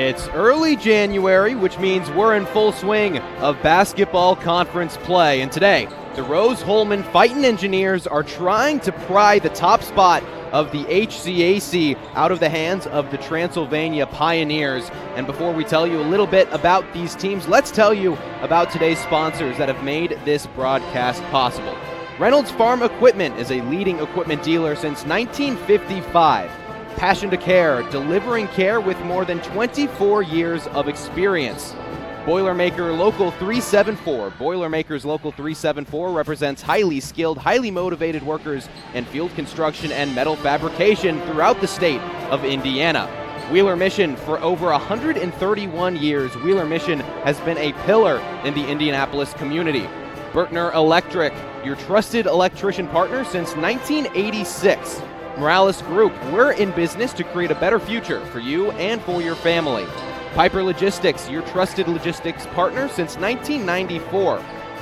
It's early January, which means we're in full swing of basketball conference play. And today, the Rose-Hulman Fightin' Engineers are trying to pry the top spot of the HCAC out of the hands of the Transylvania Pioneers. And before we tell you a little bit about these teams, let's tell you about today's sponsors that have made this broadcast possible. Reynolds Farm Equipment is a leading equipment dealer since 1955. Passion to Care, delivering care with more than 24 years of experience. Boilermaker Local 374. Boilermakers Local 374 represents highly skilled, highly motivated workers in field construction and metal fabrication throughout the state of Indiana. Wheeler Mission, for over 131 years, Wheeler Mission has been a pillar in the Indianapolis community. Bertner Electric, your trusted electrician partner since 1986. Morales Group, we're in business to create a better future for you and for your family. Piper Logistics, your trusted logistics partner since 1994.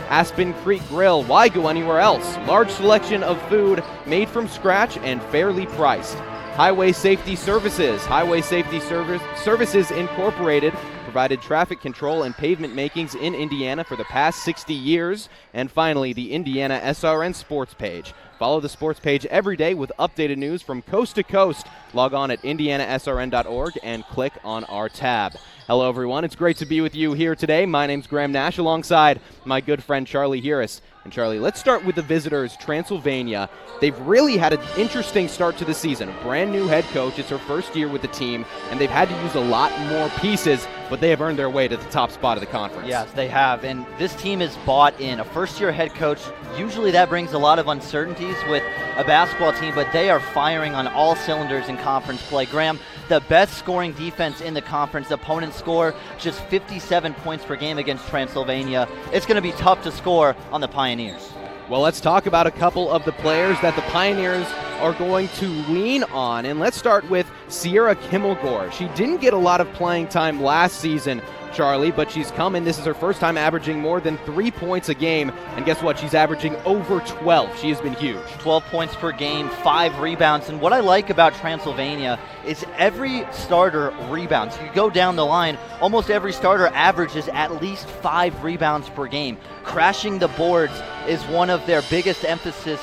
Aspen Creek Grill, why go anywhere else? Large selection of food made from scratch and fairly priced. Highway Safety Services, Highway Safety Services Incorporated, provided traffic control and pavement makings in Indiana for the past 60 years. And finally, the IndianaSRN sports page. Follow the sports page every day with updated news from coast to coast. Log on at IndianaSRN.org and click on our tab. Hello, everyone. It's great to be with you here today. My name's Graham Nash alongside my good friend Charlie Harris. And Charlie, let's start with the visitors, Transylvania. They've really had an interesting start to the season. A brand new head coach. It's her first year with the team, and they've had to use a lot more pieces, but they have earned their way to the top spot of the conference. Yes, they have, and this team is bought in. A first-year head coach, usually that brings a lot of uncertainties with a basketball team, but they are firing on all cylinders in conference play. Graham, the best scoring defense in the conference. Opponents score just 57 points per game against Transylvania. It's going to be tough to score on the Pioneers. Well, let's talk about a couple of the players that the Pioneers are going to lean on. And let's start with Sierra Kimmelgore. She didn't get a lot of playing time last season, Charlie, but she's come in. This is her first time averaging more than 3 points a game. And guess what? She's averaging over 12. She has been huge. 12 points per game, 5 rebounds. And what I like about Transylvania is every starter rebounds. You go down the line, almost every starter averages at least 5 rebounds per game. Crashing the boards is one of their biggest emphasis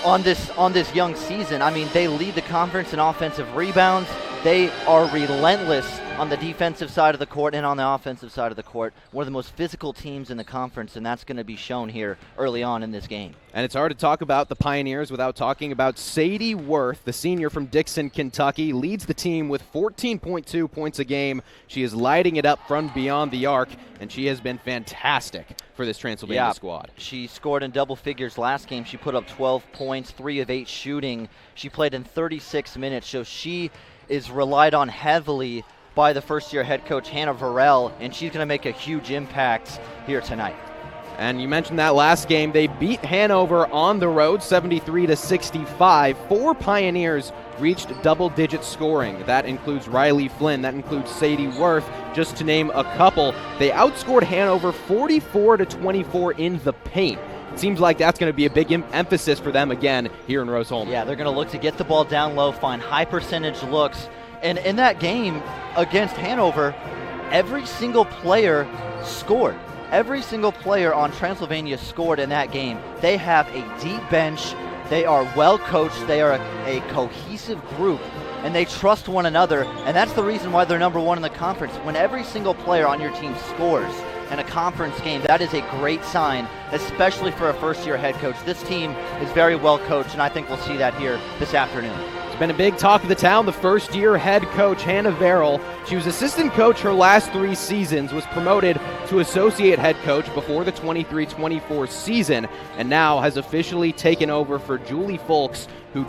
on this young season. I mean, they lead the conference in offensive rebounds. They are relentless on the defensive side of the court and on the offensive side of the court. One of the most physical teams in the conference, and that's going to be shown here early on in this game. And it's hard to talk about the Pioneers without talking about Sadie Worth, the senior from Dixon, Kentucky, leads the team with 14.2 points a game. She is lighting it up from beyond the arc, and she has been fantastic for this Transylvania squad. She scored in double figures last game. She put up 12 points, 3 of 8 shooting. She played in 36 minutes, so she is relied on heavily by the first-year head coach, Hannah Varell, and she's going to make a huge impact here tonight. And you mentioned that last game. They beat Hanover on the road, 73-65. 4 Pioneers reached double-digit scoring. That includes Riley Flynn. That includes Sadie Worth, just to name a couple. They outscored Hanover 44-24 in the paint. It seems like that's going to be a big emphasis for them again here in Rose-Hulman. Yeah, they're going to look to get the ball down low, find high-percentage looks. And in that game against Hanover, every single player scored. Every single player on Transylvania scored in that game. They have a deep bench. They are well coached. They are a cohesive group, and they trust one another. And that's the reason why they're number one in the conference. When every single player on your team scores in a conference game, that is a great sign, especially for a first-year head coach. This team is very well coached, and I think we'll see that here this afternoon. It's been a big talk of the town. The first-year head coach, Hannah Varell. She was assistant coach her last 3 seasons, was promoted to associate head coach before the 23-24 season, and now has officially taken over for Julie Folks, who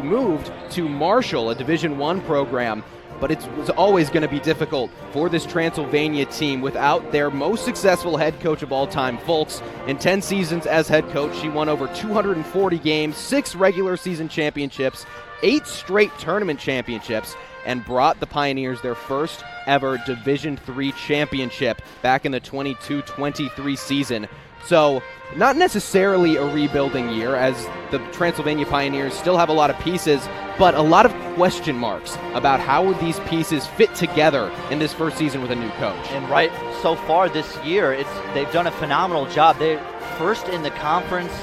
moved to Marshall, a Division I program. But it was always going to be difficult for this Transylvania team without their most successful head coach of all time, Folks. In 10 seasons as head coach, she won over 240 games, 6 regular season championships, 8 straight tournament championships, and brought the Pioneers their first ever Division III championship back in the 22-23 season. So not necessarily a rebuilding year, as the Transylvania Pioneers still have a lot of pieces, but a lot of question marks about how would these pieces fit together in this first season with a new coach. And right so far this year, they've done a phenomenal job. They're first in the conference.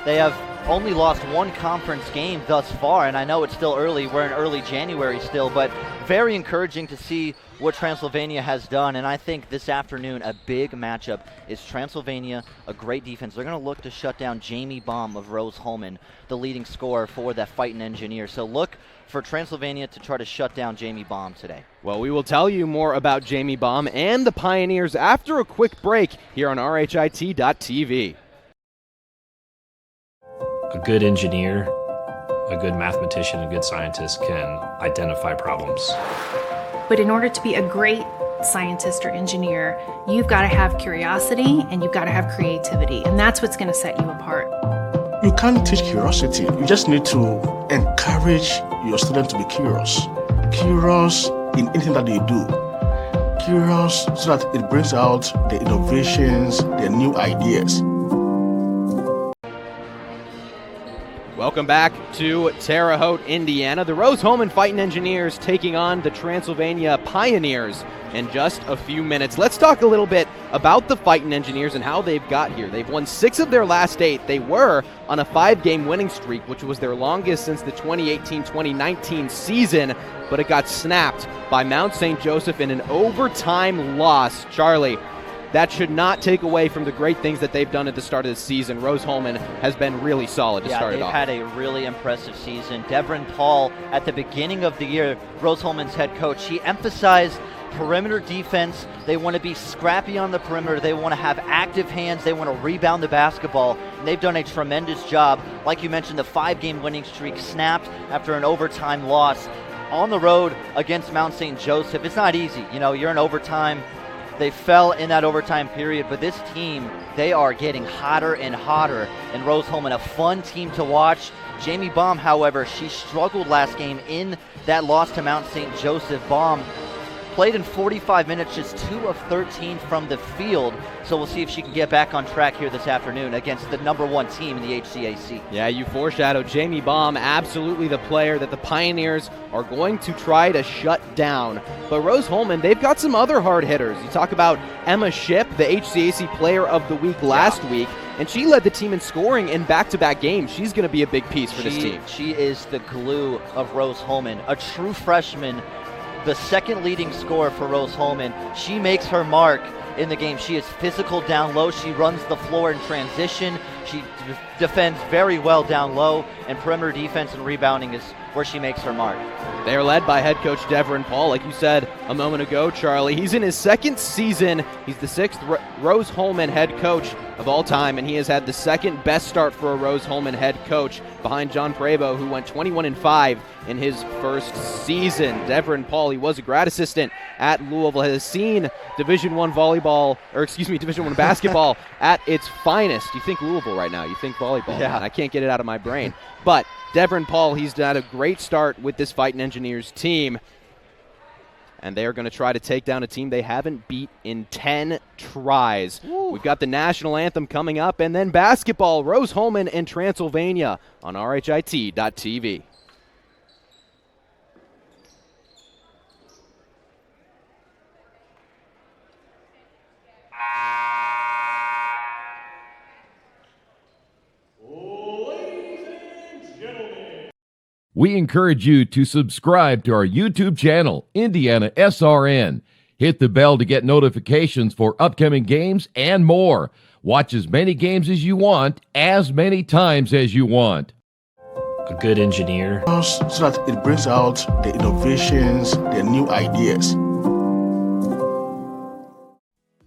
They have only lost one conference game thus far, and I know it's still early. We're in early January still, but very encouraging to see what Transylvania has done. And I think this afternoon a big matchup is Transylvania, a great defense. They're going to look to shut down Jamie Baum of Rose-Hulman, the leading scorer for that Fighting Engineer. So look for Transylvania to try to shut down Jamie Baum today. Well, we will tell you more about Jamie Baum and the Pioneers after a quick break here on RHIT.TV. A good engineer, a good mathematician, a good scientist can identify problems. But in order to be a great scientist or engineer, you've got to have curiosity and you've got to have creativity, and that's what's going to set you apart. You can't teach curiosity. You just need to encourage your student to be curious. Curious in anything that they do. Curious so that it brings out the innovations, the new ideas. Welcome back to Terre Haute, Indiana. The Rose-Hulman Fighting Engineers taking on the Transylvania Pioneers in just a few minutes. Let's talk a little bit about the Fighting Engineers and how they've got here. They've won 6 of their last 8. They were on a 5-game winning streak, which was their longest since the 2018-2019 season, but it got snapped by Mount St. Joseph in an overtime loss. Charlie, that should not take away from the great things that they've done at the start of the season. Rose-Hulman has been really solid to start it off. Yeah, they've had a really impressive season. Devin Paul, at the beginning of the year, Rose-Hulman's head coach, he emphasized perimeter defense. They want to be scrappy on the perimeter. They want to have active hands. They want to rebound the basketball. And they've done a tremendous job. Like you mentioned, the 5-game winning streak snapped after an overtime loss on the road against Mount St. Joseph. It's not easy. You know, you're in overtime. They fell in that overtime period, but this team, they are getting hotter and hotter. And Rose-Hulman, a fun team to watch. Jamie Baum, however, she struggled last game in that loss to Mount St. Joseph. Baum played in 45 minutes, just 2 of 13 from the field. So we'll see if she can get back on track here this afternoon against the #1 team in the HCAC. Yeah, you foreshadowed Jamie Baum, absolutely the player that the Pioneers are going to try to shut down. But Rose-Hulman, they've got some other hard hitters. You talk about Emma Shipp, the HCAC Player of the Week last week, and she led the team in scoring in back-to-back games. She's going to be a big piece for this team. She is the glue of Rose-Hulman, a true freshman, the second leading scorer for Rose-Hulman. She makes her mark in the game. She is physical down low. She runs the floor in transition. She defends very well down low, and perimeter defense and rebounding is where she makes her mark. They are led by head coach Devin Paul, like you said a moment ago, Charlie. He's in his 2nd season. He's the 6th Rose-Hulman head coach of all time, and he has had the 2nd best start for a Rose-Hulman head coach behind John Prevo, who went 21-5 in his first season. Devin Paul, he was a grad assistant at Louisville, has seen Division I basketball at its finest. You think Louisville right now, you think volleyball. Yeah. I can't get it out of my brain. But Devin Paul, he's had a great start with this Fighting Engineers team. And they are going to try to take down a team they haven't beat in 10 tries. Woo. We've got the national anthem coming up, and then basketball, Rose-Hulman and Transylvania on RHIT.TV. We encourage you to subscribe to our YouTube channel, IndianaSRN. Hit the bell to get notifications for upcoming games and more. Watch as many games as you want, as many times as you want. A good engineer. So that it brings out the innovations, the new ideas.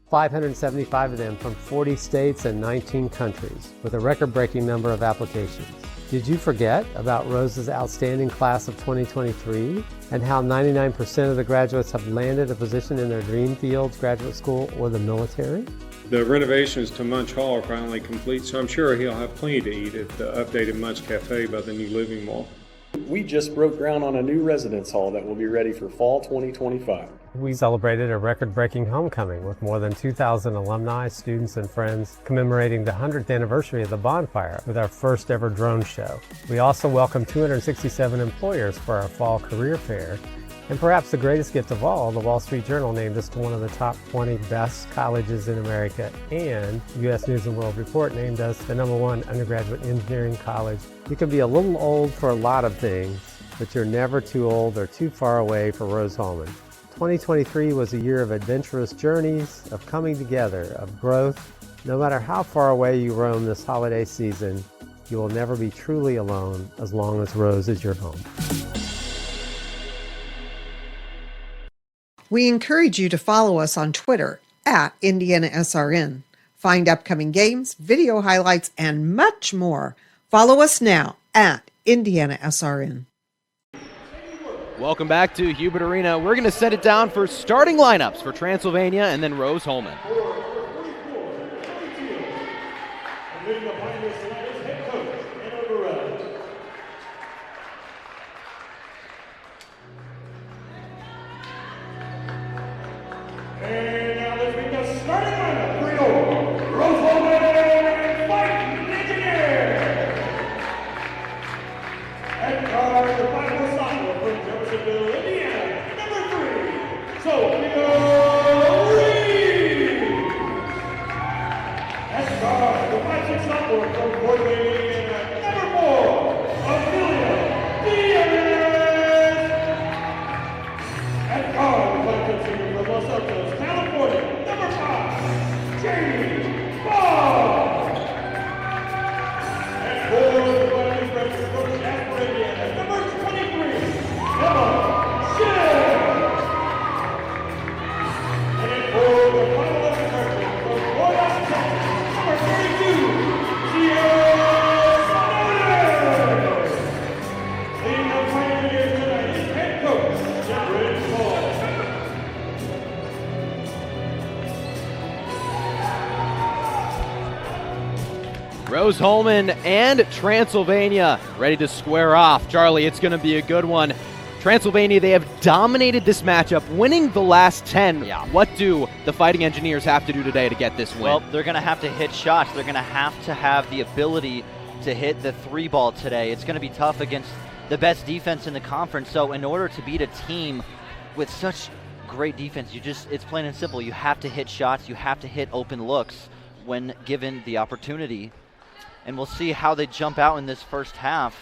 575 of them from 40 states and 19 countries, with a record-breaking number of applications. Did you forget about Rose's outstanding class of 2023 and how 99% of the graduates have landed a position in their dream fields, graduate school, or the military? The renovations to Munch Hall are finally complete, so I'm sure he'll have plenty to eat at the updated Munch Cafe by the new Living Mall. We just broke ground on a new residence hall that will be ready for fall 2025. We celebrated a record-breaking homecoming with more than 2,000 alumni, students, and friends commemorating the 100th anniversary of the bonfire with our first ever drone show. We also welcomed 267 employers for our fall career fair. And perhaps the greatest gift of all, the Wall Street Journal named us to one of the top 20 best colleges in America, and U.S. News & World Report named us the #1 undergraduate engineering college. You can be a little old for a lot of things, but you're never too old or too far away for Rose-Hulman. 2023 was a year of adventurous journeys, of coming together, of growth. No matter how far away you roam this holiday season, you will never be truly alone as long as Rose is your home. We encourage you to follow us on Twitter at IndianaSRN. Find upcoming games, video highlights, and much more. Follow us now at IndianaSRN. Welcome back to Hubert Arena. We're going to set it down for starting lineups for Transylvania and then Rose-Hulman. And now let's meet the starting lineup for your Rose-Hulman Fighting Engineers. At guard, the final sophomore from Jeffersonville, Indiana, number 3, Sophia Reed. At guard, the 5'6" sophomore from Fort Wayne, Indiana, number 4, Amelia Diaz. At guard, the 5'10" senior from Los Altos, California, number 5, Jamie Ball. And for the fighting freshman from Jasper, Indiana, number 23, Emma Schill. And for the final freshman from Florida, Texas, number 32, Sierra Sanders. Leading the fighting Engineers tonight is head coach, Jeffrey Paul. Rose-Hulman and Transylvania ready to square off. Charlie, it's going to be a good one. Transylvania, they have dominated this matchup, winning the last 10. Yeah. What do the Fighting Engineers have to do today to get this win? Well, they're going to have to hit shots. They're going to have the ability to hit the 3-ball today. It's going to be tough against the best defense in the conference. So in order to beat a team with such great defense, it's plain and simple. You have to hit shots. You have to hit open looks when given the opportunity. And we'll see how they jump out in this first half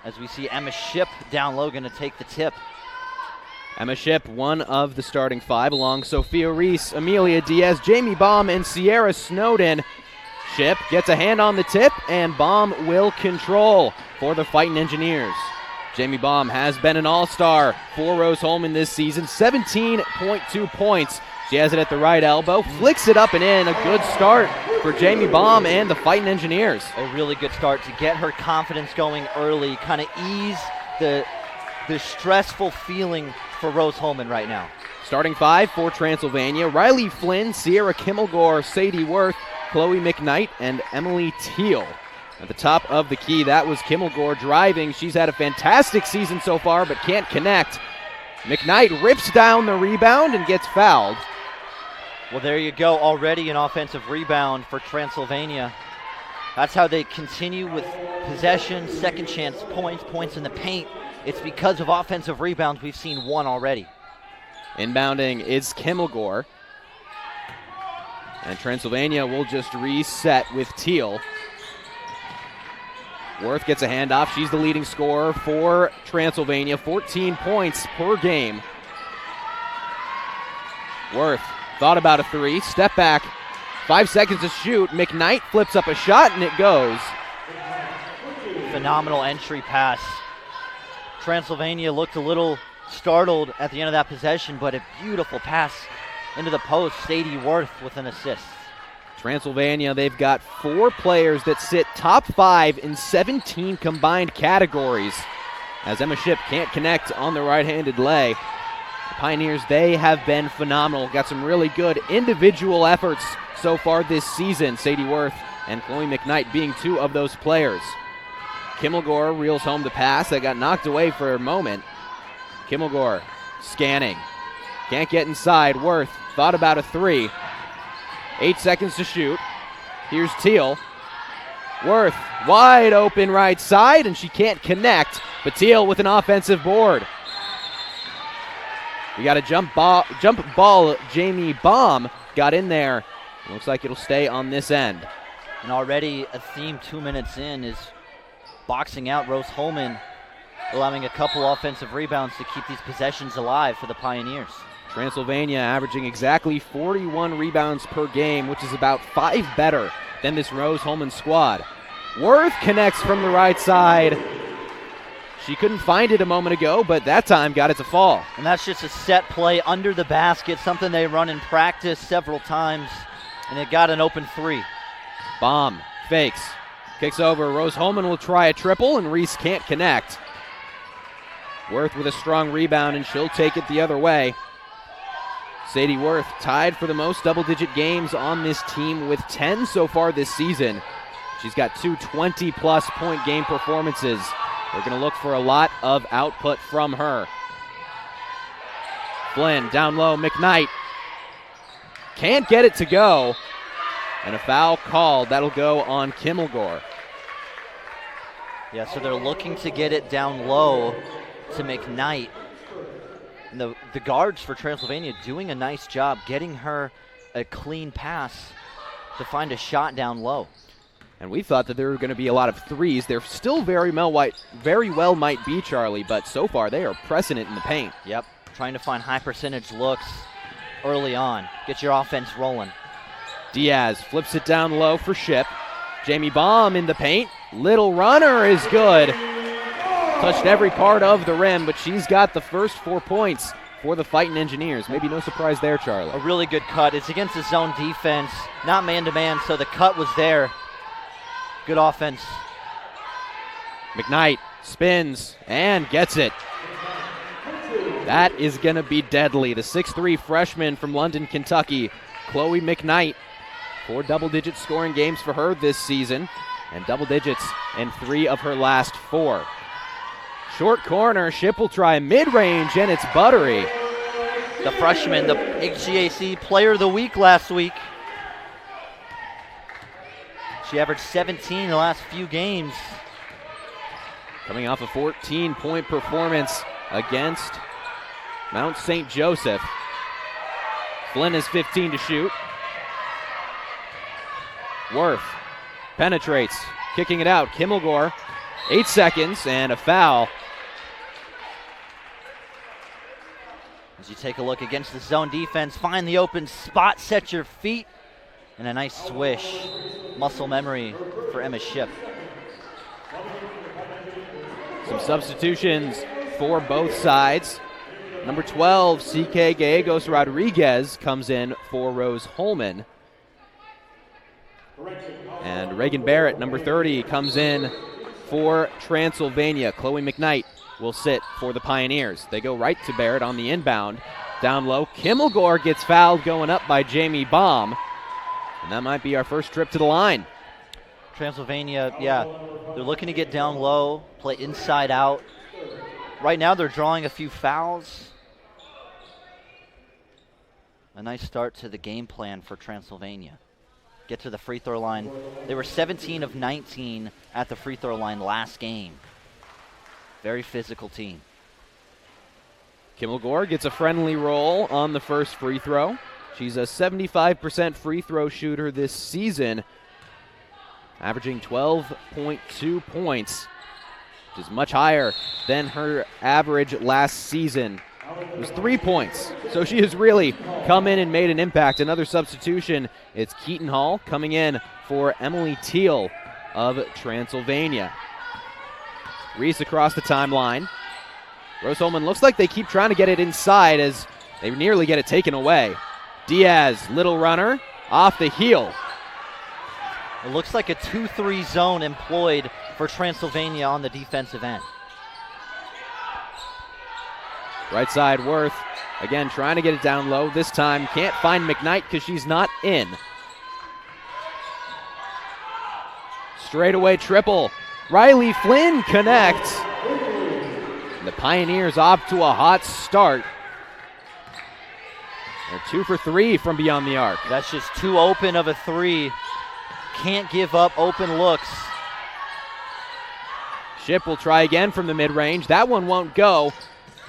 as we see Emma Shipp down low going to take the tip. Emma Shipp, one of the starting 5, along Sophia Reese, Amelia Diaz, Jamie Baum, and Sierra Snowden. Shipp gets a hand on the tip, and Baum will control for the Fighting Engineers. Jamie Baum has been an all-star for Rose-Hulman this season, 17.2 points. She has it at the right elbow, flicks it up and in. A good start for Jamie Baum and the Fighting Engineers. A really good start to get her confidence going early, kind of ease the stressful feeling for Rose-Hulman right now. Starting 5 for Transylvania, Riley Flynn, Sierra Kimmelgore, Sadie Worth, Chloe McKnight, and Emily Teal. At the top of the key, that was Kimmelgore driving. She's had a fantastic season so far, but can't connect. McKnight rips down the rebound and gets fouled. Well, there you go. Already an offensive rebound for Transylvania. That's how they continue with possession, second chance points in the paint. It's because of offensive rebounds. We've seen one already. Inbounding is Kimmelgore. And Transylvania will just reset with Teal. Worth gets a handoff. She's the leading scorer for Transylvania. 14 points per game. Worth thought about a 3. Step back. 5 seconds to shoot. McKnight flips up a shot and it goes. Phenomenal entry pass. Transylvania looked a little startled at the end of that possession, but a beautiful pass into the post. Sadie Worth with an assist. Transylvania, they've got 4 players that sit top 5 in 17 combined categories. As Emma Shipp can't connect on the right-handed lay. The Pioneers, they have been phenomenal. Got some really good individual efforts so far this season. Sadie Worth and Chloe McKnight being 2 of those players. Kimmelgore reels home the pass that got knocked away for a moment. Kimmelgore Scanning. Can't get inside. Worth thought about a 3. 8 seconds to shoot. Here's Teal. Worth wide open right side, and she can't connect, but Teal with an offensive board. We got a jump ball. Jamie Baum got in there. Looks like it'll stay on this end. And already a theme 2 minutes in is boxing out Rose-Hulman, allowing a couple offensive rebounds to keep these possessions alive for the Pioneers. Transylvania averaging exactly 41 rebounds per game, which is about 5 better than this Rose-Hulman squad. Worth connects from the right side. She couldn't find it a moment ago, but that time got it to fall. And that's just a set play under the basket, something they run in practice several times, and it got an open 3. Baum fakes, kicks over. Rose-Hulman will try a triple, and Reese can't connect. Worth with a strong rebound, and she'll take it the other way. Sadie Worth tied for the most double-digit games on this team with 10 so far this season. She's got 2 20-plus point game performances. They're going to look for a lot of output from her. Flynn down low. McKnight can't get it to go. And a foul called. That'll go on Kimmelgore. Yeah, so they're looking to get it down low to McKnight. And the guards for Transylvania doing a nice job getting her a clean pass to find a shot down low. And we thought that there were going to be a lot of threes. There still very well might be, Charlie, but so far they are pressing it in the paint. Yep, trying to find high percentage looks early on. Get your offense rolling. Diaz flips it down low for Ship. Jamie Baum in the paint. Little runner is good. Touched every part of the rim, but she's got the first 4 points for the Fighting Engineers. Maybe no surprise there, Charlie. A really good cut. It's against the zone defense, not man-to-man, so the cut was there. Good offense. McKnight spins and gets it. That is going to be deadly. The 6'3 freshman from London, Kentucky, Chloe McKnight. 4 double-digit scoring games for her this season, and double digits in 3 of her last 4. Short corner, Ship will try mid-range, and it's buttery. The freshman, the HCAC Player of the Week last week. She averaged 17 in the last few games. Coming off a 14-point performance against Mount St. Joseph. Flynn has 15 to shoot. Worth penetrates, kicking it out. Kimmelgore, 8 seconds, and a foul. As you take a look against the zone defense, find the open spot, set your feet, and a nice swish. Muscle memory for Emma Ship. Some substitutions for both sides. Number 12, CK Gallegos Rodriguez comes in for Rose-Hulman. And Reagan Barrett, number 30, comes in for Transylvania. Chloe McKnight will sit for the Pioneers. They go right to Barrett on the inbound. Down low, Kimmelgore gets fouled going up by Jamie Baum. And that might be our first trip to the line. Transylvania, yeah, they're looking to get down low, play inside out. Right now they're drawing a few fouls. A nice start to the game plan for Transylvania. Get to the free throw line. They were 17 of 19 at the free throw line last game. Very physical team. Kimmelgore gets a friendly roll on the first free throw. She's a 75% free throw shooter this season, averaging 12.2 points, which is much higher than her average last season. It was 3 points, so she has really come in and made an impact. Another substitution, it's Keaton Hall coming in for Emily Teal of Transylvania. Reese across the timeline. Rose-Hulman looks like they keep trying to get it inside as they nearly get it taken away. Diaz, little runner, off the heel. It looks like a 2-3 zone employed for Transylvania on the defensive end. Right side, Worth, again trying to get it down low. This time can't find McKnight because she's not in. Straightaway triple. Riley Flynn connects. The Pioneers off to a hot start. They're 2 for 3 from beyond the arc. That's just too open of a three. Can't give up open looks. Ship will try again from the mid-range. That one won't go.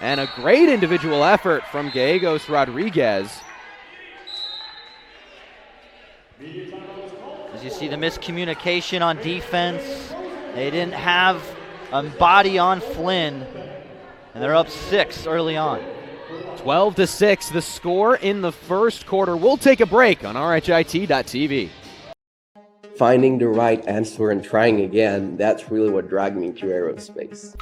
And a great individual effort from Gallegos Rodriguez. As you see the miscommunication on defense, they didn't have a body on Flynn, and they're up 6 early on. 12-6, the score in the first quarter. We'll take a break on RHIT.TV. Finding the right answer and trying again, that's really what dragged me to aerospace.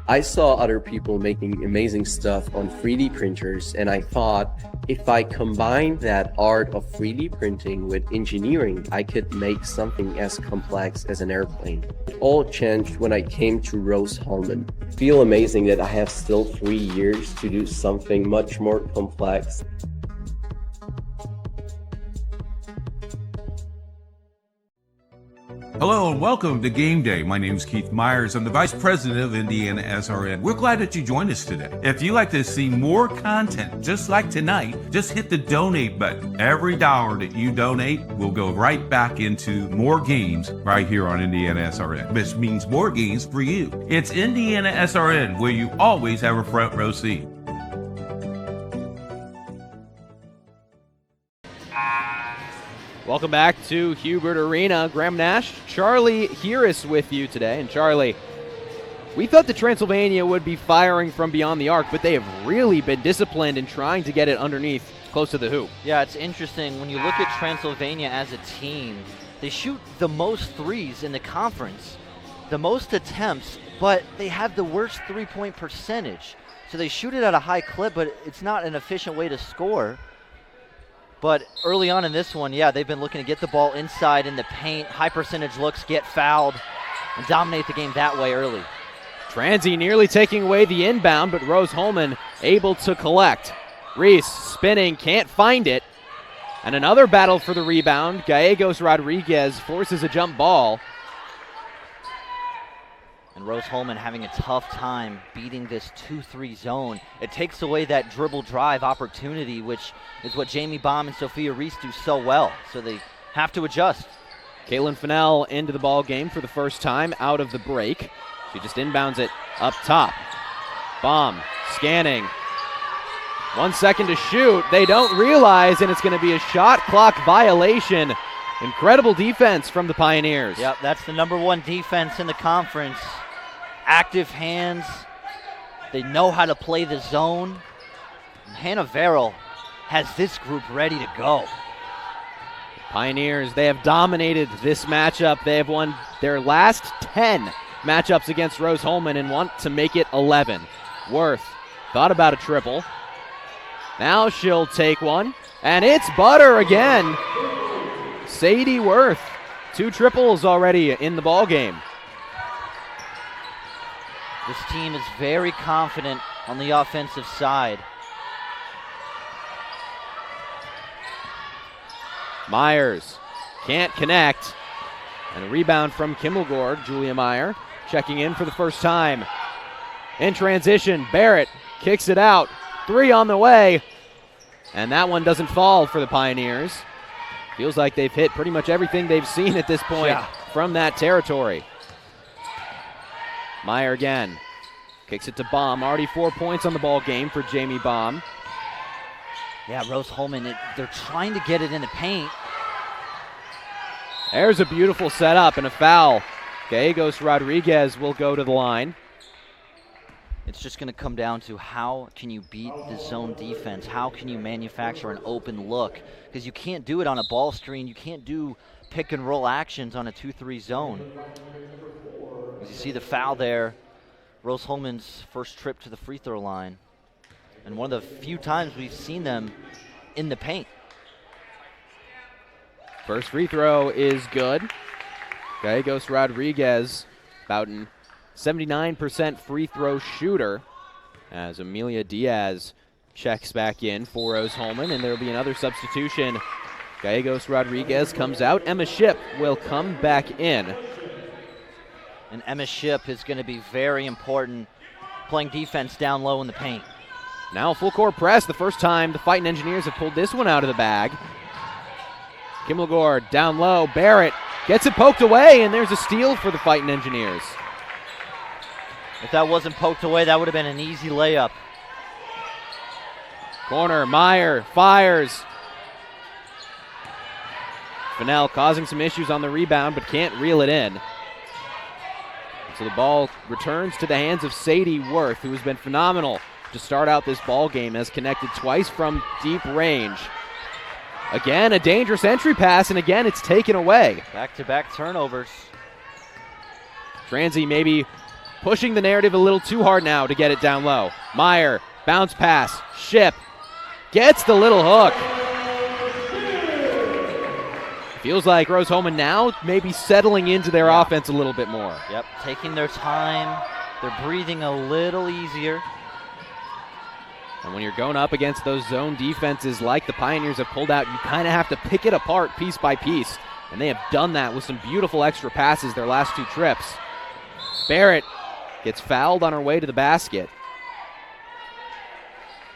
I saw other people making amazing stuff on 3D printers, and I thought if I combine that art of 3D printing with engineering, I could make something as complex as an airplane. It all changed when I came to Rose-Hulman. I feel amazing that I have still 3 years to do something much more complex. Hello and welcome to Game Day. My name is Keith Myers. I'm the Vice President of IndianaSRN. We're glad that you joined us today. If you'd like to see more content just like tonight, just hit the donate button. Every dollar that you donate will go right back into more games right here on IndianaSRN. This means more games for you. It's IndianaSRN, where you always have a front row seat. Welcome back to Hubert Arena. Graham Nash, Charlie Harris with you today. And Charlie, we thought the Transylvania would be firing from beyond the arc, but they have really been disciplined in trying to get it underneath close to the hoop. Yeah, it's interesting. When you look at Transylvania as a team, they shoot the most threes in the conference, the most attempts, but they have the worst three-point percentage. So they shoot it at a high clip, but it's not an efficient way to score. But early on in this one, yeah, they've been looking to get the ball inside in the paint, high percentage looks, get fouled, and dominate the game that way early. Transy nearly taking away the inbound, but Rose-Hulman able to collect. Reese spinning, can't find it. And another battle for the rebound. Gallegos Rodriguez forces a jump ball. And Rose-Hulman having a tough time beating this 2-3 zone. It takes away that dribble drive opportunity, which is what Jamie Baum and Sophia Reese do so well. So they have to adjust. Caitlin Fennell into the ball game for the first time out of the break. She just inbounds it up top. Baum scanning. 1 second to shoot. They don't realize, and it's going to be a shot clock violation. Incredible defense from the Pioneers. Yep, that's the #1 defense in the conference. Active hands. They know how to play the zone. Hannah Verrill has this group ready to go. Pioneers, they have dominated this matchup. They have won their last 10 matchups against Rose-Hulman and want to make it 11. Worth thought about a triple. Now she'll take one, and it's butter again. Sadie Worth, 2 triples already in the ball game. This team is very confident on the offensive side. Myers can't connect. And a rebound from Kimmelgord, Julia Meyer, checking in for the first time. In transition, Barrett kicks it out. 3 on the way. And that one doesn't fall for the Pioneers. Feels like they've hit pretty much everything they've seen at this point from that territory. Meyer again. Kicks it to Baum. Already 4 points on the ball game for Jamie Baum. Yeah, Rose-Hulman, they're trying to get it in the paint. There's a beautiful setup and a foul. Gallegos Rodriguez will go to the line. It's just going to come down to how can you beat the zone defense? How can you manufacture an open look? Because you can't do it on a ball screen. You can't do pick and roll actions on a 2-3 zone. As you see the foul there, Rose-Hulman's first trip to the free throw line. And one of the few times we've seen them in the paint. First free throw is good. Gallegos Rodriguez, about an 79% free throw shooter, as Amelia Diaz checks back in for Rose-Hulman, and there will be another substitution. Gallegos Rodriguez comes out. Emma Shipp will come back in. And Emma Shipp is going to be very important playing defense down low in the paint. Now a full court press, the first time the Fighting Engineers have pulled this one out of the bag. Kimmelgård down low, Barrett gets it poked away, and there's a steal for the Fighting Engineers. If that wasn't poked away, that would have been an easy layup. Corner, Meyer fires. Fennell causing some issues on the rebound, but can't reel it in. So the ball returns to the hands of Sadie Worth, who has been phenomenal to start out this ball game, has connected twice from deep range. Again, a dangerous entry pass, and again, it's taken away. Back-to-back turnovers. Transy maybe pushing the narrative a little too hard now to get it down low. Meyer, bounce pass, Ship, gets the little hook. Feels like Rose-Hulman now maybe settling into their offense a little bit more. Yep, taking their time. They're breathing a little easier. And when you're going up against those zone defenses like the Pioneers have pulled out, you kind of have to pick it apart piece by piece. And they have done that with some beautiful extra passes their last 2 trips. Barrett gets fouled on her way to the basket.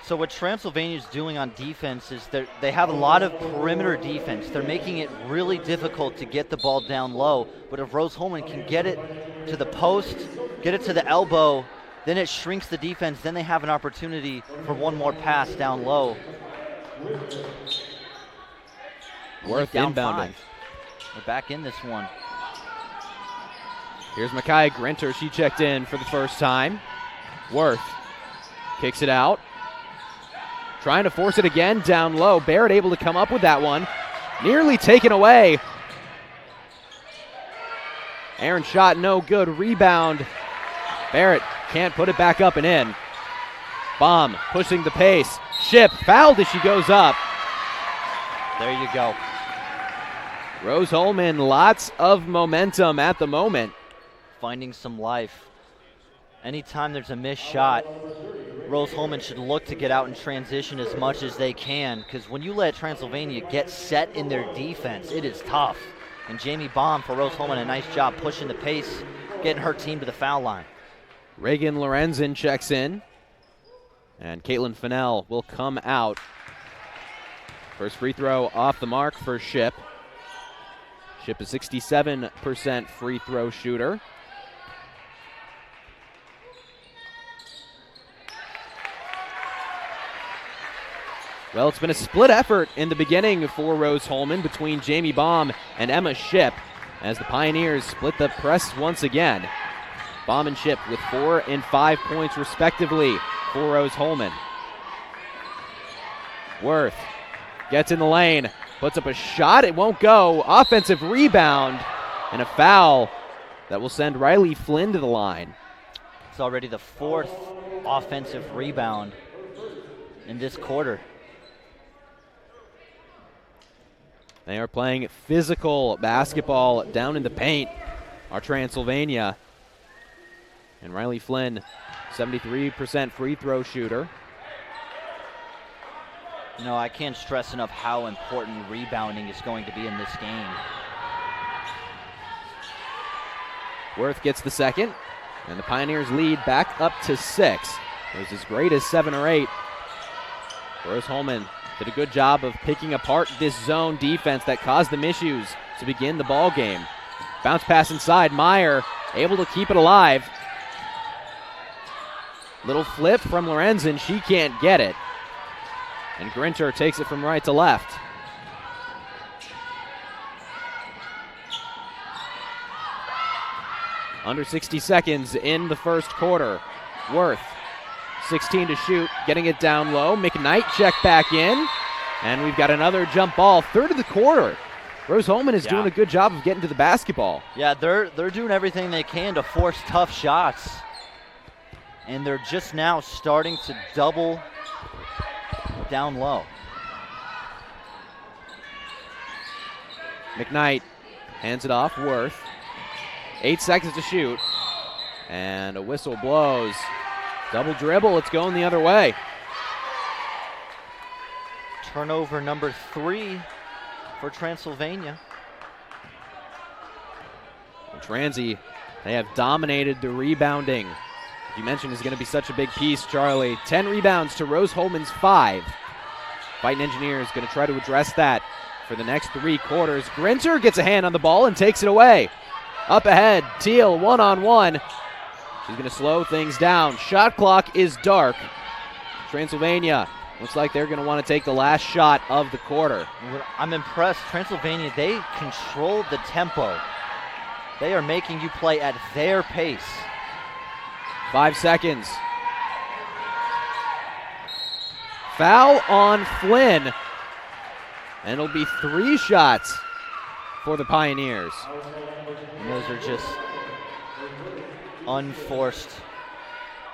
So what Transylvania's doing on defense is they have a lot of perimeter defense. They're making it really difficult to get the ball down low. But if Rose-Hulman can get it to the post, get it to the elbow, then it shrinks the defense. Then they have an opportunity for one more pass down low. Worth down inbounding. 5. We're back in this one. Here's Makai Grinter. She checked in for the first time. Worth kicks it out. Trying to force it again down low. Barrett able to come up with that one. Nearly taken away. Aaron shot no good. Rebound. Barrett can't put it back up and in. Baum pushing the pace. Ship fouled as she goes up. There you go. Rose-Hulman, lots of momentum at the moment. Finding some life. Anytime there's a missed shot, Rose-Hulman should look to get out in transition as much as they can, because when you let Transylvania get set in their defense, it is tough. And Jamie Baum for Rose-Hulman, a nice job pushing the pace, getting her team to the foul line. Reagan Lorenzen checks in, and Caitlin Fennell will come out. First free throw off the mark for Ship. Ship a 67% free throw shooter. Well, it's been a split effort in the beginning for Rose-Hulman between Jamie Baum and Emma Ship as the Pioneers split the press once again. Baum and Ship with 4 and 5 points respectively for Rose-Hulman. Worth gets in the lane, puts up a shot, it won't go. Offensive rebound and a foul that will send Riley Flynn to the line. It's already the 4th offensive rebound in this quarter. They are playing physical basketball down in the paint, our Transylvania. And Riley Flynn, 73% free throw shooter. You know, I can't stress enough how important rebounding is going to be in this game. Worth gets the second, and the Pioneers lead back up to 6. It was as great as 7 or 8. Rose-Hulman did a good job of picking apart this zone defense that caused them issues to begin the ball game. Bounce pass inside, Meyer able to keep it alive. Little flip from Lorenzen, she can't get it. And Grinter takes it from right to left. Under 60 seconds in the first quarter. Worth, 16 to shoot, getting it down low. McKnight check back in, and we've got another jump ball. Third of the quarter. Rose-Hulman is doing a good job of getting to the basketball. Yeah, they're doing everything they can to force tough shots. And they're just now starting to double down low. McKnight hands it off, Worth. 8 seconds to shoot. And a whistle blows. Double dribble, it's going the other way. Turnover number 3 for Transylvania. And Transy, they have dominated the rebounding. you mentioned is going to be such a big piece, Charlie. 10 rebounds to Rose-Hulman's 5. Fighting Engineers going to try to address that for the next 3 quarters. Grinter gets a hand on the ball and takes it away. Up ahead, Teal one-on-one. She's going to slow things down. Shot clock is dark. Transylvania looks like they're going to want to take the last shot of the quarter. I'm impressed. Transylvania, they control the tempo. They are making you play at their pace. 5 seconds. Foul on Flynn. And it'll be 3 shots for the Pioneers. And those are just unforced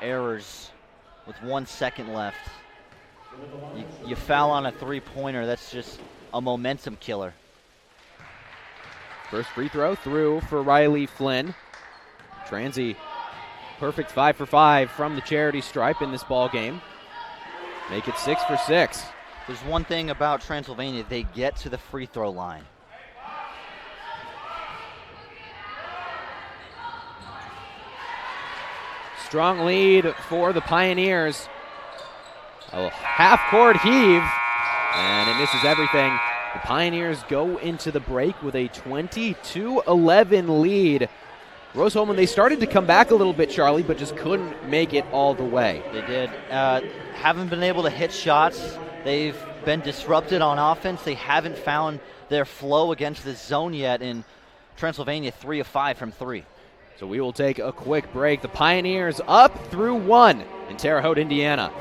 errors with 1 second left. You foul on a 3-pointer, that's just a momentum killer. First free throw through for Riley Flynn. Transy, perfect 5 for 5 from the charity stripe in this ball game. Make it 6 for 6. There's one thing about Transylvania, they get to the free throw line. Strong lead for the Pioneers. A half-court heave, and it misses everything. The Pioneers go into the break with a 22-11 lead. Rose-Hulman, they started to come back a little bit, Charlie, but just couldn't make it all the way. They did. Haven't been able to hit shots. They've been disrupted on offense. They haven't found their flow against the zone yet, in Transylvania 3 of 5 from 3. So we will take a quick break. The Pioneers up through 1 in Terre Haute, Indiana.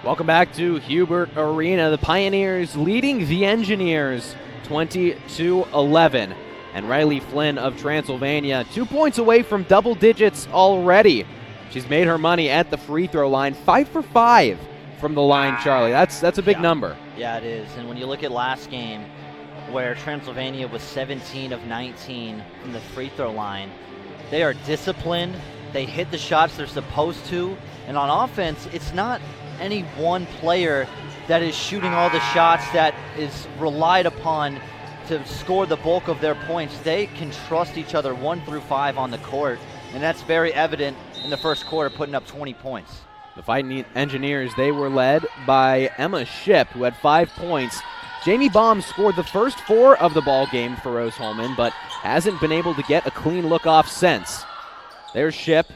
Welcome back to Hubert Arena. The Pioneers leading the Engineers 20-11. And Riley Flynn of Transylvania 2 points away from double digits already. She's made her money at the free throw line. 5 for 5 from the line, Charlie. That's a big number. Yeah, it is. And when you look at last game, where Transylvania was 17 of 19 from the free throw line, they are disciplined. They hit the shots they're supposed to. And on offense, it's not any one player that is shooting all the shots that is relied upon to score the bulk of their points. They can trust each other 1 through 5 on the court, and that's very evident in the first quarter, putting up 20 points. The Fighting Engineers, they were led by Emma Shipp, who had 5 points. Jamie Baum scored the first 4 of the ball game for Rose-Hulman, but hasn't been able to get a clean look off since. There's Shipp,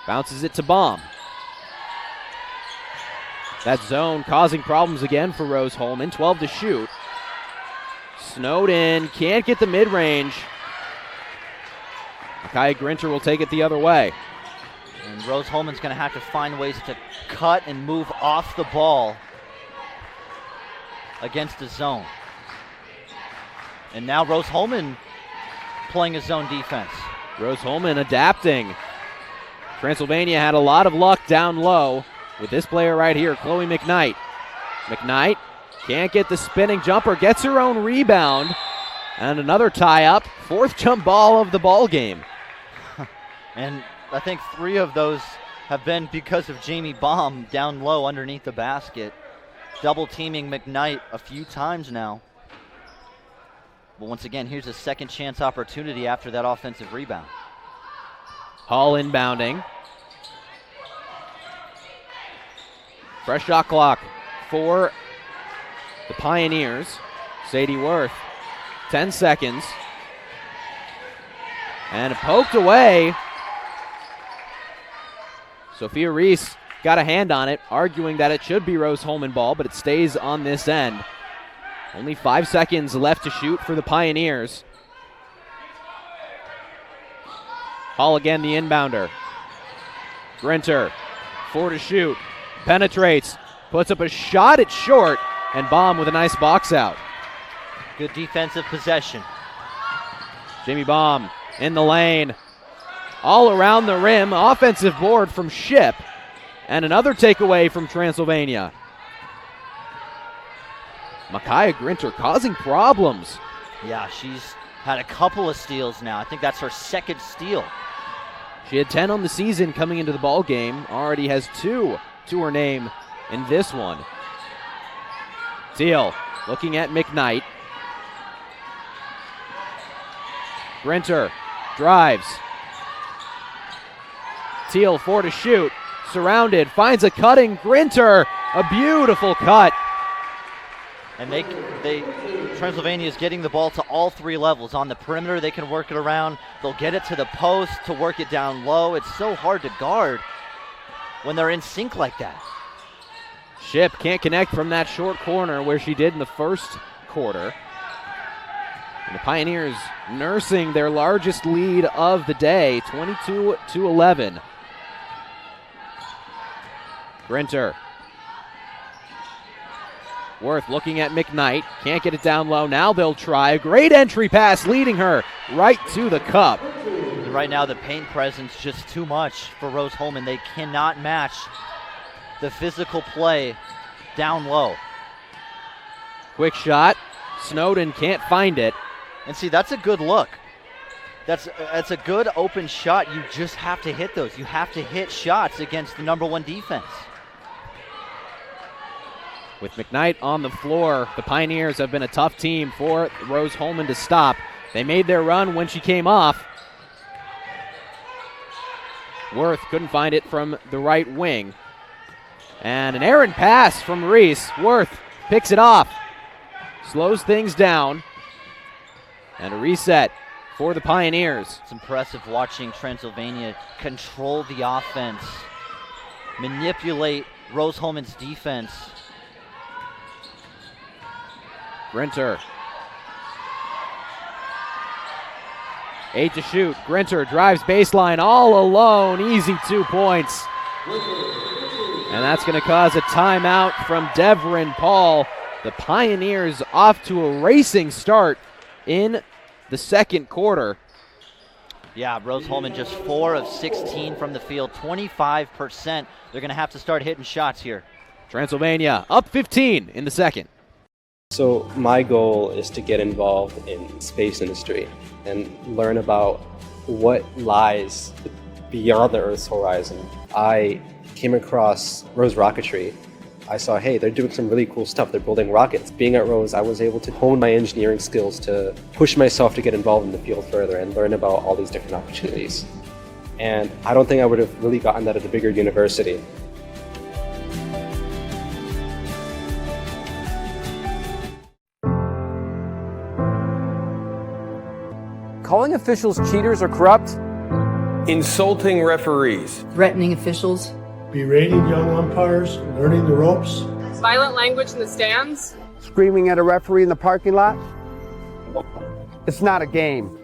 bounces it to Baum. That zone causing problems again for Rose-Hulman. 12 to shoot. Snowden can't get the mid-range. Kai Grinter will take it the other way. And Rose-Hulman's going to have to find ways to cut and move off the ball against the zone. And now Rose-Hulman playing a zone defense. Rose-Hulman adapting. Transylvania had a lot of luck down low with this player right here, Chloe McKnight. McKnight can't get the spinning jumper, gets her own rebound, and another tie-up. 4th jump ball of the ball game. And I think 3 of those have been because of Jamie Baum down low underneath the basket, double teaming McKnight a few times now. But once again, here's a second chance opportunity after that offensive rebound. Hall inbounding. Fresh shot clock for the Pioneers. Sadie Worth, 10 seconds. And poked away. Sophia Reese got a hand on it, arguing that it should be Rose-Hulman ball, but it stays on this end. Only 5 seconds left to shoot for the Pioneers. Hall again, the inbounder. Grinter, 4 to shoot. Penetrates, puts up a shot, it's short, and Baum with a nice box out. Good defensive possession. Jamie Baum in the lane. All around the rim, offensive board from Ship. And another takeaway from Transylvania. Micaiah Grinter causing problems. Yeah, she's had a couple of steals now. I think that's her second steal. She had 10 on the season coming into the ball game. Already has 2 to her name in this one. Teal looking at McKnight. Grinter drives. Teal 4 to shoot. Surrounded, finds a cutting Grinter. A beautiful cut. And Transylvania is getting the ball to all 3 levels. On the perimeter, they can work it around. They'll get it to the post to work it down low. It's so hard to guard when they're in sync like that. Ship can't connect from that short corner where she did in the first quarter. And the Pioneers nursing their largest lead of the day, 22-11. Grinter. Worth looking at McKnight. Can't get it down low. Now they'll try. A great entry pass leading her right to the cup. Right now the paint presence just too much for Rose-Hulman. They cannot match the physical play down low. Quick shot. Snowden can't find it. And see, that's a good look. That's a good open shot. You just have to hit those. You have to hit shots against the number 1 defense. With McKnight on the floor, the Pioneers have been a tough team for Rose-Hulman to stop. They made their run when she came off. Worth couldn't find it from the right wing. And an errant pass from Reese. Worth picks it off. Slows things down. And a reset for the Pioneers. It's impressive watching Transylvania control the offense, manipulate Rose-Hulman's defense. Grinter. 8 to shoot. Grinter drives baseline all alone. Easy 2 points. And that's going to cause a timeout from Devrin Paul. The Pioneers off to a racing start in the second quarter. Yeah, Rose-Hulman just 4 of 16 from the field, 25%. They're going to have to start hitting shots here. Transylvania up 15 in the second. So my goal is to get involved in space industry and learn about what lies beyond the Earth's horizon. I came across Rose Rocketry. I saw, hey, they're doing some really cool stuff. They're building rockets. Being at Rose, I was able to hone my engineering skills to push myself to get involved in the field further and learn about all these different opportunities. And I don't think I would have really gotten that at a bigger university. Calling officials cheaters or corrupt. Insulting referees. Threatening officials. Berating young umpires, learning the ropes. Violent language in the stands. Screaming at a referee in the parking lot. It's not a game.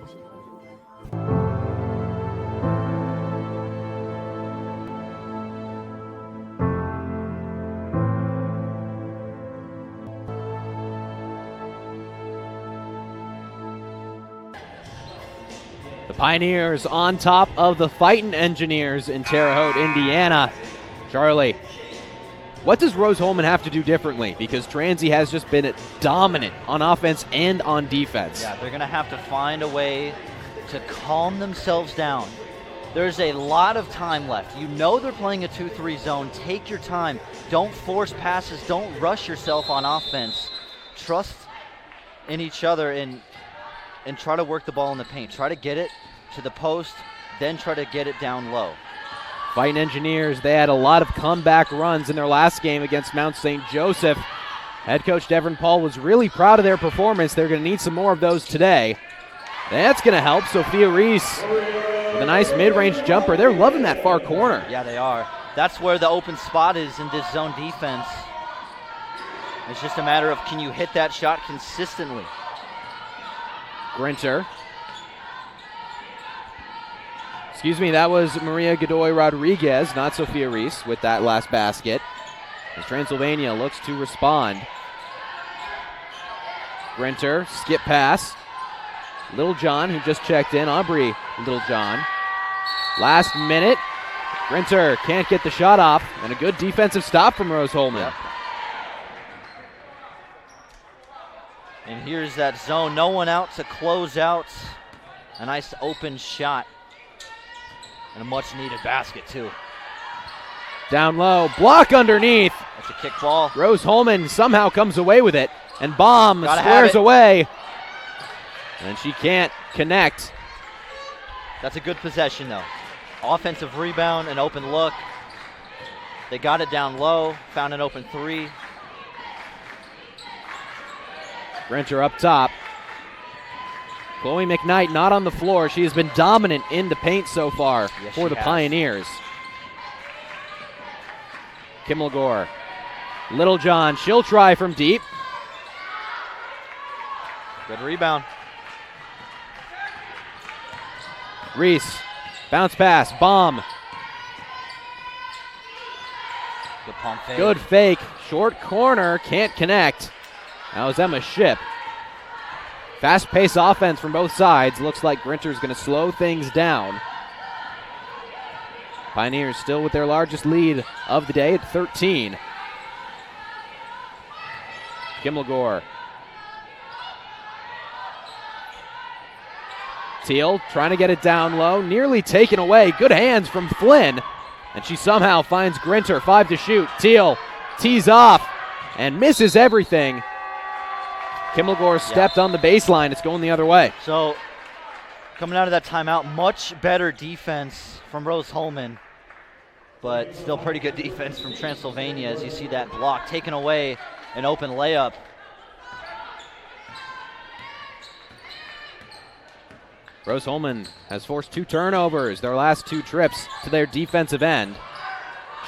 Pioneers on top of the Fightin' Engineers in Terre Haute, Indiana. Charlie, what does Rose-Hulman have to do differently? Because Transy has just been dominant on offense and on defense. Yeah, they're going to have to find a way to calm themselves down. There's a lot of time left. You know they're playing a 2-3 zone. Take your time. Don't force passes. Don't rush yourself on offense. Trust in each other and try to work the ball in the paint. Try to get it to the post, then try to get it down low. Fighting Engineers, they had a lot of comeback runs in their last game against Mount St. Joseph. Head coach Devrin Paul was really proud of their performance. They're going to need some more of those today. That's going to help. Sophia Reese with a nice mid-range jumper. They're loving that far corner. Yeah, they are. That's where the open spot is in this zone defense. It's just a matter of, can you hit that shot consistently? Grinter. Excuse me, that was Maria Godoy Rodriguez, not Sophia Reese, with that last basket. As Transylvania looks to respond. Grinter, skip pass. Littlejohn, who just checked in, Aubrey Littlejohn. Last minute, Grinter can't get the shot off, and a good defensive stop from Rose-Hulman. Yep. And here's that zone, no one out to close out. A nice open shot. And a much needed basket too. Down low, block underneath. That's a kick ball. Rose-Hulman somehow comes away with it, and Baum Gotta squares away. And she can't connect. That's a good possession though. Offensive rebound, an open look. They got it down low, found an open three. Grinter up top. Chloe McKnight not on the floor. She has been dominant in the paint so far for the Pioneers. Kimmelgore. Littlejohn, she'll try from deep. Good rebound. Reese, bounce pass, Baum. Good pump fake. Good fake, short corner, can't connect. That was Emma Shipp. Fast-paced offense from both sides. Looks like Grinter's going to slow things down. Pioneers still with their largest lead of the day at 13. Kimmelgore. Teal trying to get it down low, nearly taken away. Good hands from Flynn, and she somehow finds Grinter. 5 to shoot. Teal tees off and misses everything. Kimmelgore stepped on the baseline. It's going the other way. So, coming out of that timeout, much better defense from Rose-Hulman, but still pretty good defense from Transylvania as you see that block taken away, an open layup. Rose-Hulman has forced 2 turnovers, their last 2 trips to their defensive end.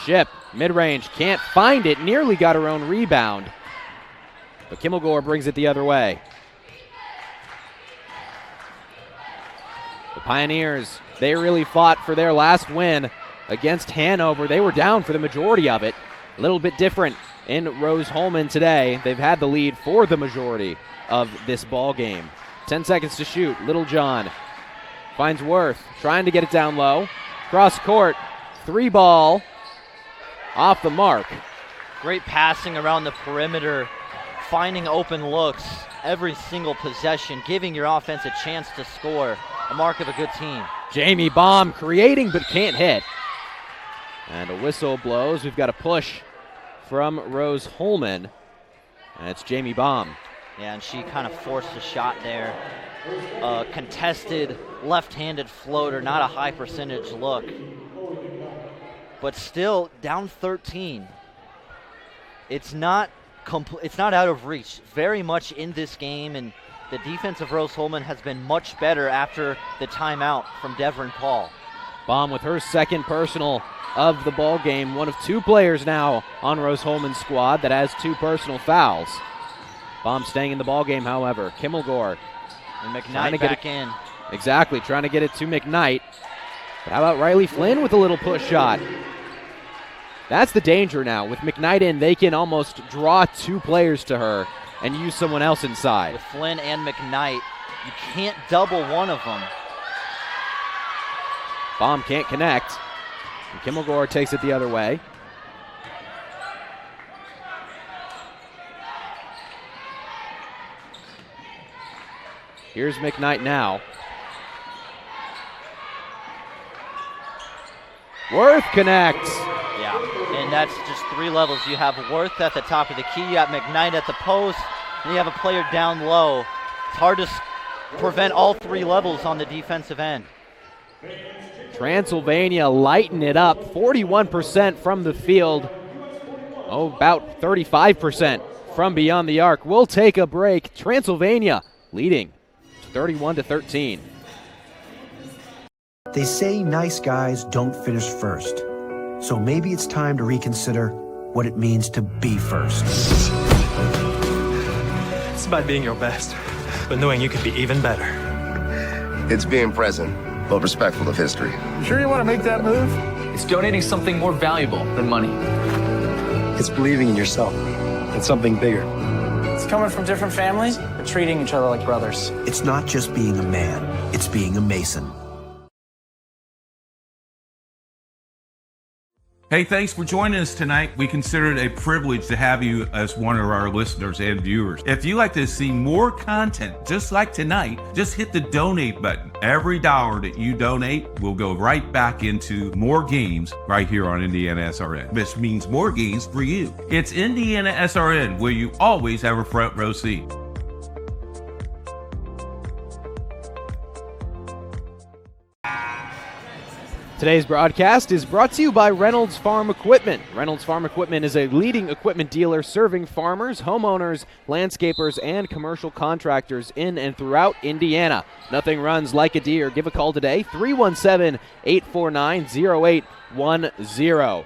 Shipp, mid-range, can't find it, nearly got her own rebound. But Kimmelgore brings it the other way. The Pioneers, they really fought for their last win against Hanover. They were down for the majority of it. A little bit different in Rose-Hulman today. They've had the lead for the majority of this ball game. 10 seconds to shoot. Littlejohn finds Worth, trying to get it down low. Cross court, 3 ball, off the mark. Great passing around the perimeter, finding open looks every single possession, giving your offense a chance to score. A mark of a good team. Jamie Baum creating but can't hit. And a whistle blows. We've got a push from Rose-Hulman. And it's Jamie Baum. Yeah, and she kind of forced a shot there. Contested left-handed floater, not a high percentage look. But still down 13. It's not out of reach. Very much in this game, and the defense of Rose-Hulman has been much better after the timeout from Devrin Paul. Baum with her second personal of the ball game. One of 2 players now on Rose-Hulman's squad that has 2 personal fouls. Baum staying in the ball game, however. Kimmelgore. And McKnight back in. Exactly, trying to get it to McKnight. But how about Riley Flynn with a little push shot? That's the danger now. With McKnight in, they can almost draw 2 players to her and use someone else inside. With Flynn and McKnight, you can't double one of them. Baum can't connect. And Kimmelgore takes it the other way. Here's McKnight now. Worth connects. Yeah, and that's just 3 levels. You have Worth at the top of the key, you have McKnight at the post, and you have a player down low. It's hard to prevent all 3 levels on the defensive end. Transylvania lighten it up. 41% from the field. About 35% from beyond the arc. We'll take a break. Transylvania leading 31-13. They say nice guys don't finish first. So maybe it's time to reconsider what it means to be first. It's about being your best, but knowing you could be even better. It's being present, but respectful of history. You sure you want to make that move? It's donating something more valuable than money. It's believing in yourself and something bigger. It's coming from different families, but treating each other like brothers. It's not just being a man, it's being a Mason. Hey, thanks for joining us tonight. We consider it a privilege to have you as one of our listeners and viewers. If you'd like to see more content just like tonight, just hit the donate button. Every dollar that you donate will go right back into more games right here on IndianaSRN. This means more games for you. It's IndianaSRN, where you always have a front row seat. Today's broadcast is brought to you by Reynolds Farm Equipment. Reynolds Farm Equipment is a leading equipment dealer serving farmers, homeowners, landscapers, and commercial contractors in and throughout Indiana. Nothing runs like a deer. Give a call today, 317-849-0810.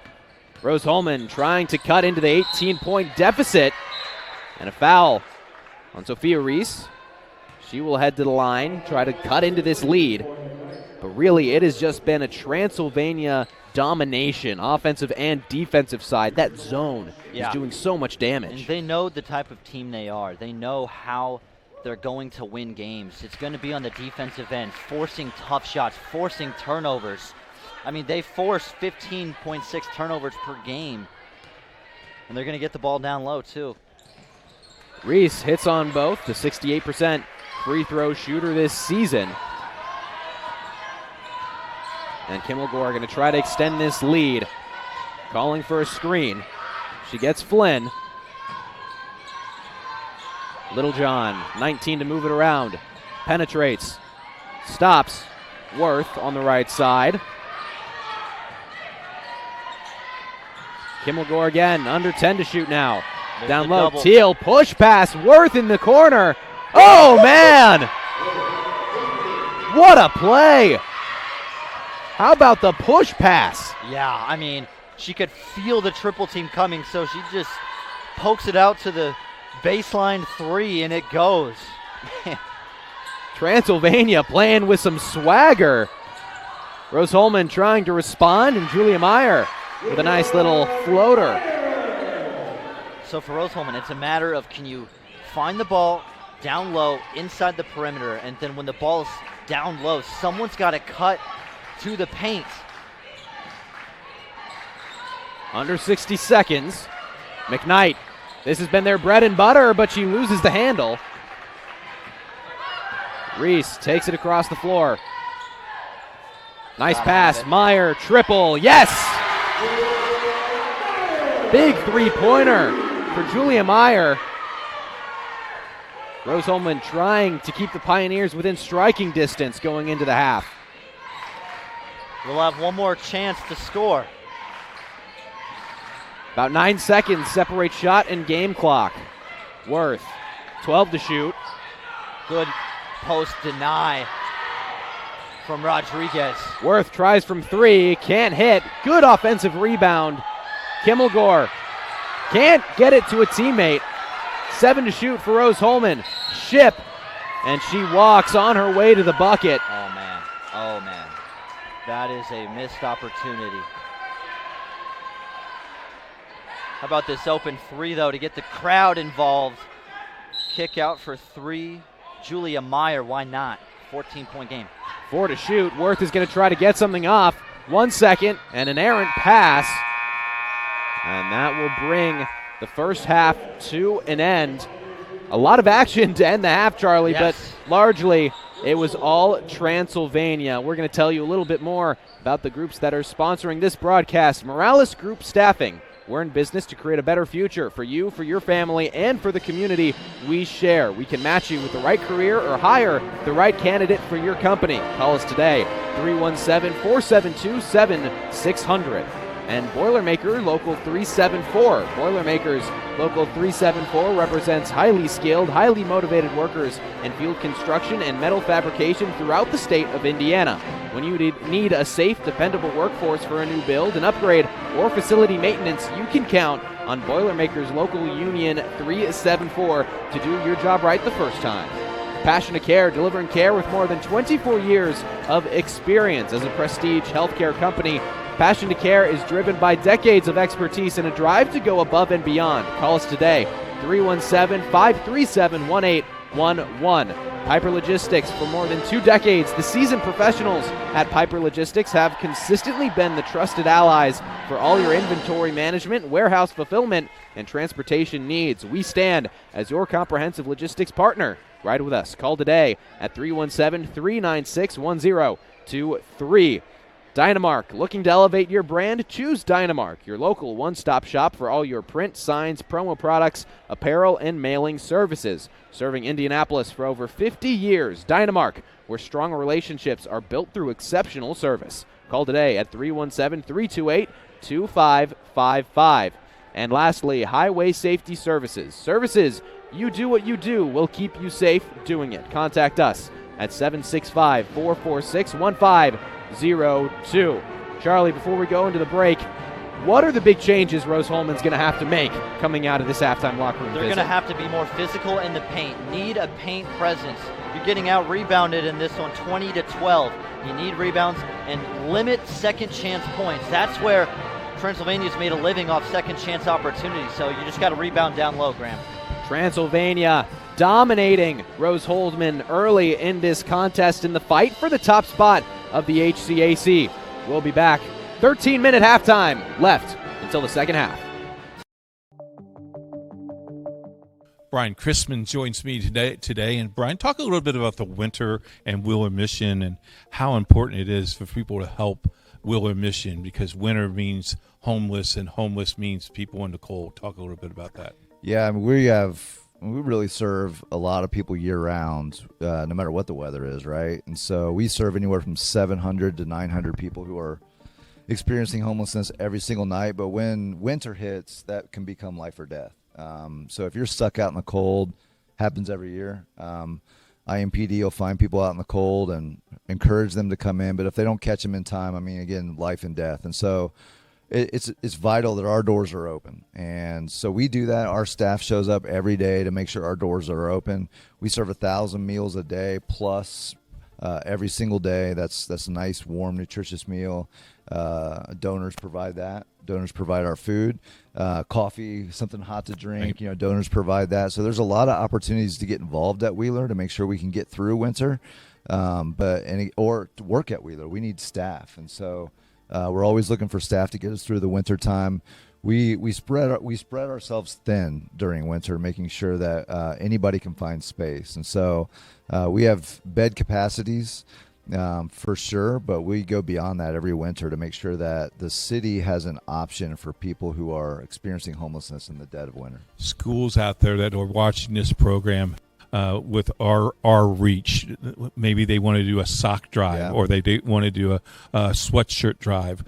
Rose-Hulman trying to cut into the 18-point deficit, and a foul on Sophia Reese. She will head to the line, try to cut into this lead. But really, it has just been a Transylvania domination, offensive and defensive side. That zone is doing so much damage. And they know the type of team they are. They know how they're going to win games. It's going to be on the defensive end, forcing tough shots, forcing turnovers. I mean, they force 15.6 turnovers per game, and they're going to get the ball down low, too. Reese hits on both, the 68% free throw shooter this season. And Kimmelgore going to try to extend this lead. Calling for a screen. She gets Flynn. Littlejohn, 19 to move it around. Penetrates. Stops. Worth on the right side. Kimmelgore again, under 10 to shoot now. There's down the low, double. Teal, push pass, Worth in the corner. Oh, man! What a play! How about the push pass? Yeah, I mean, she could feel the triple team coming, so she just pokes it out to the baseline three, and it goes. Transylvania playing with some swagger. Rose-Hulman trying to respond, and Julia Meyer with a nice little floater. So for Rose-Hulman, it's a matter of, can you find the ball down low inside the perimeter, and then when the ball's down low, someone's got to cut to the paint. Under 60 seconds. McKnight. This has been their bread and butter, but she loses the handle. Reese takes it across the floor. Nice pass. Meyer, triple. Yes! Big three-pointer for Julia Meyer. Rose-Hulman trying to keep the Pioneers within striking distance going into the half. We'll have one more chance to score. About 9 seconds separate shot and game clock. Worth, 12 to shoot. Good post deny from Rodriguez. Worth tries from three, can't hit. Good offensive rebound. Kimmelgore can't get it to a teammate. 7 to shoot for Rose-Hulman. Ship, and she walks on her way to the bucket. Oh, man. Oh, man. That is a missed opportunity. How about this open three, though, to get the crowd involved? Kick out for three. Julia Meyer, why not? 14-point game. 4 to shoot. Worth is going to try to get something off. 1 second, and an errant pass. And that will bring the first half to an end. A lot of action to end the half, Charlie, yes. But largely it was all Transylvania. We're going to tell you a little bit more about the groups that are sponsoring this broadcast. Morales Group Staffing. We're in business to create a better future for you, for your family, and for the community we share. We can match you with the right career or hire the right candidate for your company. Call us today, 317-472-7600. and Boilermaker Local 374. Boilermakers Local 374 represents highly skilled, highly motivated workers in field construction and metal fabrication throughout the state of Indiana. When you need a safe, dependable workforce for a new build, an upgrade, or facility maintenance, you can count on Boilermakers Local Union 374 to do your job right the first time. Passion to Care, delivering care with more than 24 years of experience as a prestige healthcare company. Passion to Care is driven by decades of expertise and a drive to go above and beyond. Call us today, 317-537-1811. Piper Logistics, for more than 2 decades, the seasoned professionals at Piper Logistics have consistently been the trusted allies for all your inventory management, warehouse fulfillment, and transportation needs. We stand as your comprehensive logistics partner. Ride with us. Call today at 317-396-1023. Dynamark, looking to elevate your brand? Choose Dynamark, your local one-stop shop for all your print, signs, promo products, apparel, and mailing services. Serving Indianapolis for over 50 years, Dynamark, where strong relationships are built through exceptional service. Call today at 317-328-2555. And lastly, Highway Safety Services. Services, you do what you do, will keep you safe doing it. Contact us at 765-446-1502. Charlie, before we go into the break, what are the big changes Rose-Hulman's going to have to make coming out of this halftime locker room They're visit? going to have to be more physical in the paint. Need a paint presence. You're getting out rebounded in this one 20-12. You need rebounds and limit second chance points. That's where Transylvania's made a living off second chance opportunities. So you just got to rebound down low, Graham. Transylvania dominating Rose-Hulman early in this contest in the fight for the top spot of the HCAC. We'll be back. 13-minute halftime left until the second half. Brian Chrisman joins me today. And Brian, talk a little bit about the winter and Wheeler Mission and how important it is for people to help Wheeler Mission, because winter means homeless and homeless means people in the cold. Talk a little bit about that. Yeah, I mean, we really serve a lot of people year-round, no matter what the weather is, right? And so we serve anywhere from 700 to 900 people who are experiencing homelessness every single night. But when winter hits, that can become life or death. So if you're stuck out in the cold, happens every year. IMPD will find people out in the cold and encourage them to come in. But if they don't catch them in time, I mean, again, life and death. And so it's vital that our doors are open. And so we do that. Our staff shows up every day to make sure our doors are open. We serve 1,000 meals a day plus every single day. That's a nice, warm, nutritious meal. Donors provide that. Donors provide our food, coffee, something hot to drink. You know, donors provide that. So there's a lot of opportunities to get involved at Wheeler to make sure we can get through winter, or to work at Wheeler. We need staff, and so we're always looking for staff to get us through the winter time. We spread ourselves thin during winter, making sure that anybody can find space, and so we have bed capacities. For sure, but we go beyond that every winter to make sure that the city has an option for people who are experiencing homelessness in the dead of winter. Schools out there that are watching this program with our reach, maybe they want to do a sock drive, or they want to do a sweatshirt drive.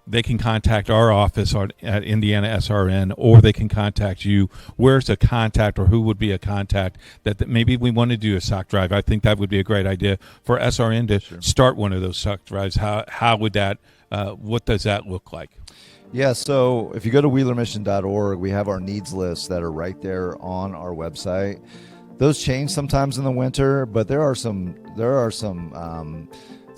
They can contact our office at IndianaSRN, or they can contact you. Where's a contact, or who would be a contact that maybe we want to do a sock drive? I think that would be a great idea for SRN to start one of those sock drives. How would that? What does that look like? Yeah, so if you go to wheelermission.org, we have our needs lists that are right there on our website. Those change sometimes in the winter, but there are some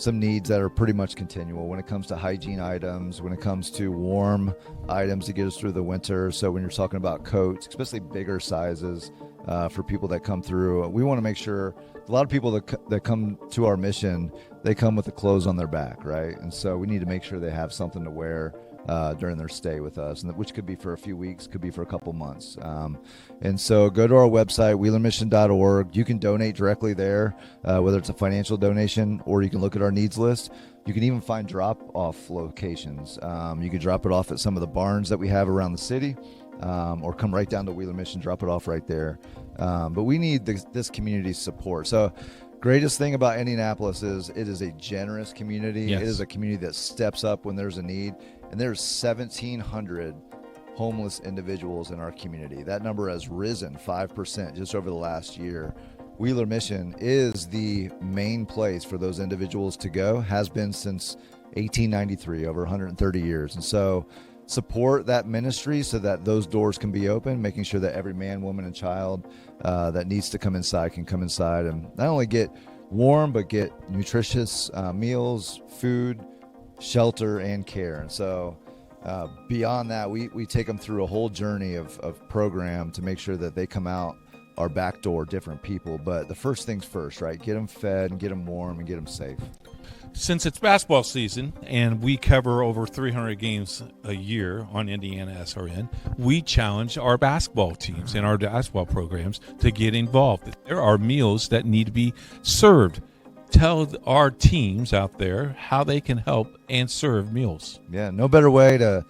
needs that are pretty much continual when it comes to hygiene items, when it comes to warm items to get us through the winter. So when you're talking about coats, especially bigger sizes for people that come through, we want to make sure a lot of people that come to our mission, they come with the clothes on their back, right? And so we need to make sure they have something to wear during their stay with us, and which could be for a few weeks, could be for a couple months. And so go to our website, wheelermission.org. You can donate directly there, whether it's a financial donation or you can look at our needs list. You can even find drop-off locations. You can drop it off at some of the barns that we have around the city, or come right down to Wheeler Mission, drop it off right there. But we need this community's support. So greatest thing about Indianapolis is it is a generous community. Yes. It is a community that steps up when there's a need. and there's 1,700 homeless individuals in our community. That number has risen 5% just over the last year. Wheeler Mission is the main place for those individuals to go, has been since 1893, over 130 years. And so support that ministry so that those doors can be open, making sure that every man, woman, and child that needs to come inside can come inside and not only get warm, but get nutritious meals, food, shelter, and care. And so beyond that, we take them through a whole journey of program to make sure that they come out our back door different people. But the first things first, right? Get them fed and get them warm and get them safe. Since it's basketball season and we cover over 300 games a year on IndianaSRN, we challenge our basketball teams and our basketball programs to get involved. There are meals that need to be served. Tell our teams out there how they can help and serve meals. Yeah, no better way to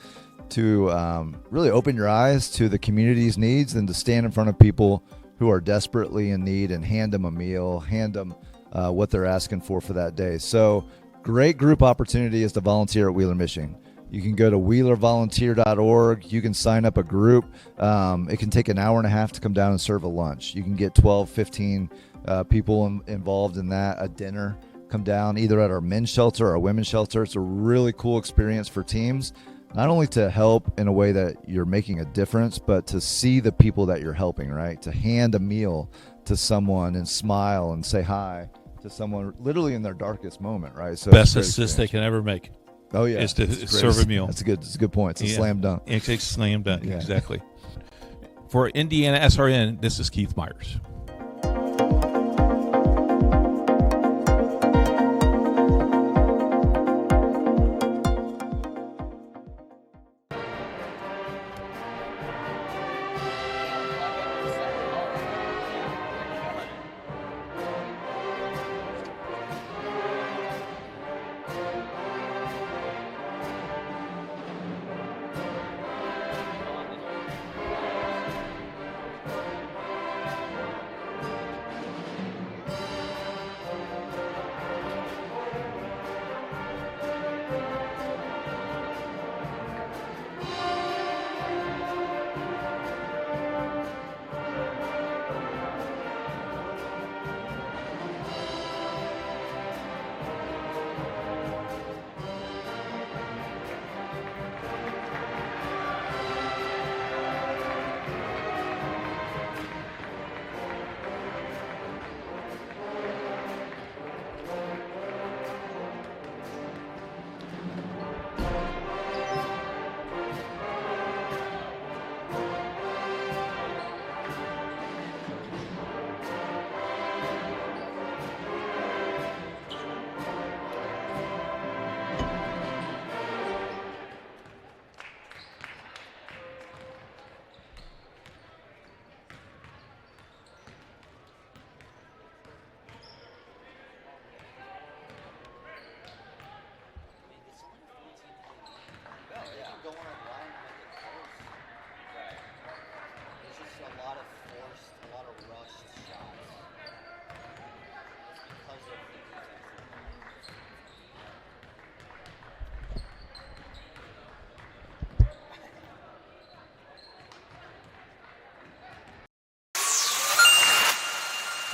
really open your eyes to the community's needs than to stand in front of people who are desperately in need and hand them a meal, hand them what they're asking for that day. So great group opportunity is to volunteer at Wheeler Mission. You can go to wheelervolunteer.org. You can sign up a group. It can take an hour and a half to come down and serve a lunch. You can get 12, 15 people involved in that, a dinner. Come down either at our men's shelter or our women's shelter. It's a really cool experience for teams, not only to help in a way that you're making a difference, but to see the people that you're helping, right? To hand a meal to someone and smile and say hi to someone literally in their darkest moment, right? So best assist they can ever make. Oh yeah, is to serve a meal. That's a good point. It's a slam dunk. It's a slam dunk, exactly. For IndianaSRN, this is Keith Myers.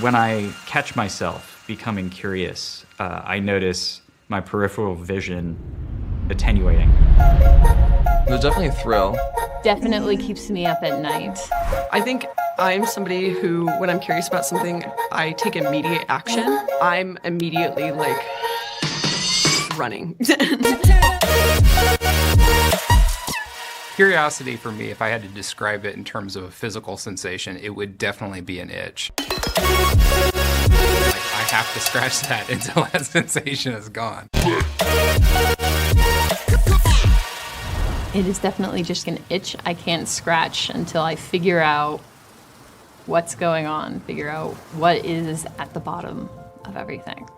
When I catch myself becoming curious, I notice my peripheral vision attenuating. There's definitely a thrill. Definitely keeps me up at night. I think I'm somebody who, when I'm curious about something, I take immediate action. I'm immediately like running. Curiosity for me, if I had to describe it in terms of a physical sensation, it would definitely be an itch. I have to scratch that until that sensation is gone. It is definitely just an itch I can't scratch until I figure out what's going on, figure out what is at the bottom of everything.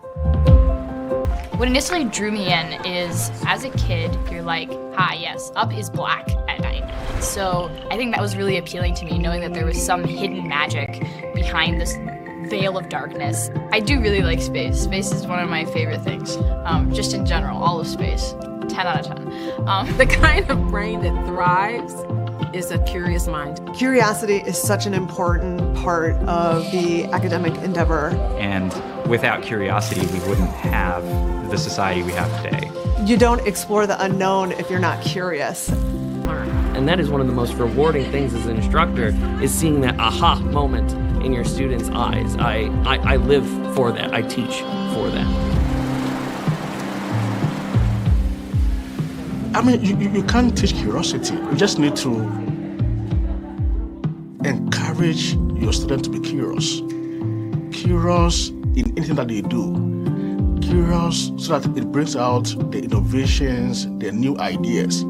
What initially drew me in is, as a kid, you're like, hi, yes, up is black at night. So I think that was really appealing to me, knowing that there was some hidden magic behind this veil of darkness. I do really like space. Space is one of my favorite things, just in general, all of space. 10 out of 10. The kind of brain that thrives is a curious mind. Curiosity is such an important part of the academic endeavor. And without curiosity, we wouldn't have the society we have today. You don't explore the unknown if you're not curious. And that is one of the most rewarding things as an instructor, is seeing that aha moment in your students' eyes. I live for that. I teach for that. I mean, you can't teach curiosity. You just need to encourage your student to be curious. Curious in anything that they do. Curious so that it brings out the innovations, the new ideas.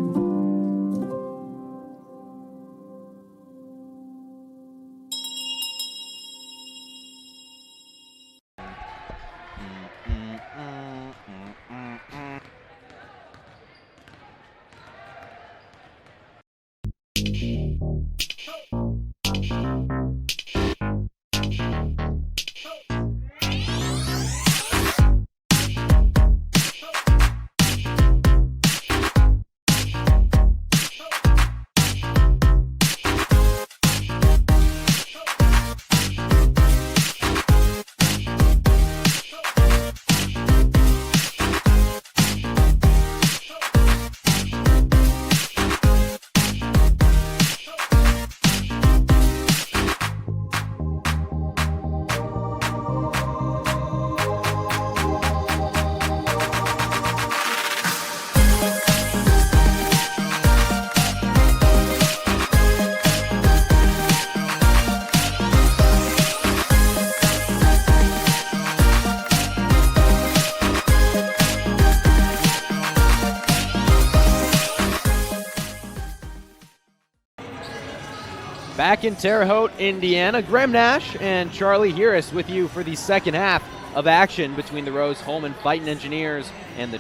Back in Terre Haute, Indiana, Graham Nash and Charlie Harris with you for the second half of action between the Rose-Hulman Fighting Engineers and the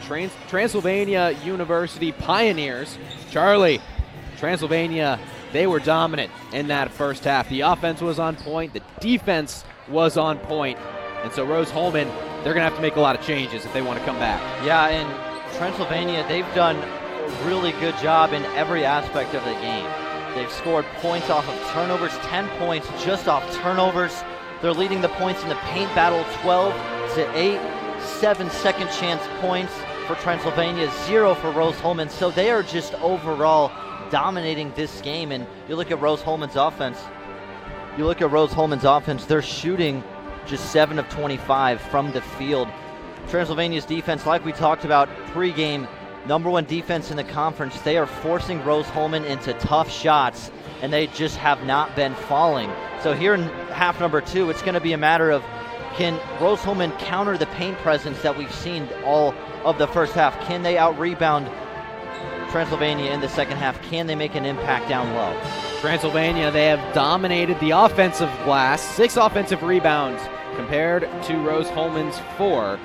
Transylvania University Pioneers. Charlie, Transylvania, they were dominant in that first half. The offense was on point, the defense was on point, and so Rose-Hulman, they're going to have to make a lot of changes if they want to come back. Yeah, and Transylvania, they've done a really good job in every aspect of the game. They've scored points off of turnovers, 10 points just off turnovers. They're leading the points in the paint battle 12-8, 7 second chance points for Transylvania, 0 for Rose-Hulman. So they are just overall dominating this game. And you look at Rose-Hulman's offense, they're shooting just 7 of 25 from the field. Transylvania's defense, like we talked about pregame, number 1 defense in the conference. They are forcing Rose-Hulman into tough shots, and they just have not been falling. So here in half number 2, it's going to be a matter of, can Rose-Hulman counter the paint presence that we've seen all of the first half? Can they out-rebound Transylvania in the second half? Can they make an impact down low? Transylvania, they have dominated the offensive glass, 6 offensive rebounds compared to Rose-Hulman's 4.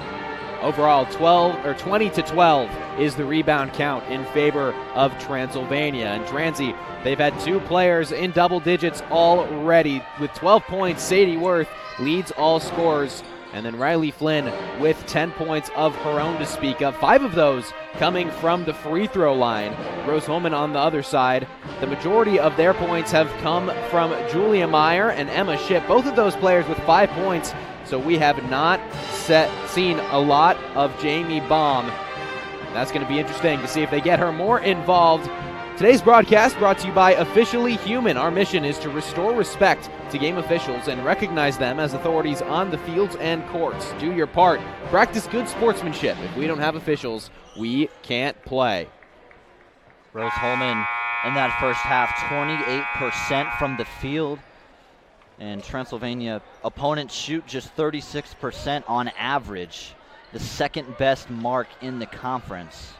Overall, 20-12 is the rebound count in favor of Transylvania. And Transy, they've had 2 players in double digits already. With 12 points, Sadie Worth leads all scorers. And then Riley Flynn with 10 points of her own to speak of. 5 of those coming from the free throw line. Rose-Hulman on the other side. The majority of their points have come from Julia Meyer and Emma Shipp. Both of those players with 5 points. So we have not seen a lot of Jamie Baum. That's going to be interesting to see if they get her more involved. Today's broadcast brought to you by Officially Human. Our mission is to restore respect to game officials and recognize them as authorities on the fields and courts. Do your part. Practice good sportsmanship. If we don't have officials, we can't play. Rose-Hulman in that first half, 28% from the field. And Transylvania opponents shoot just 36% on average, the second best mark in the conference.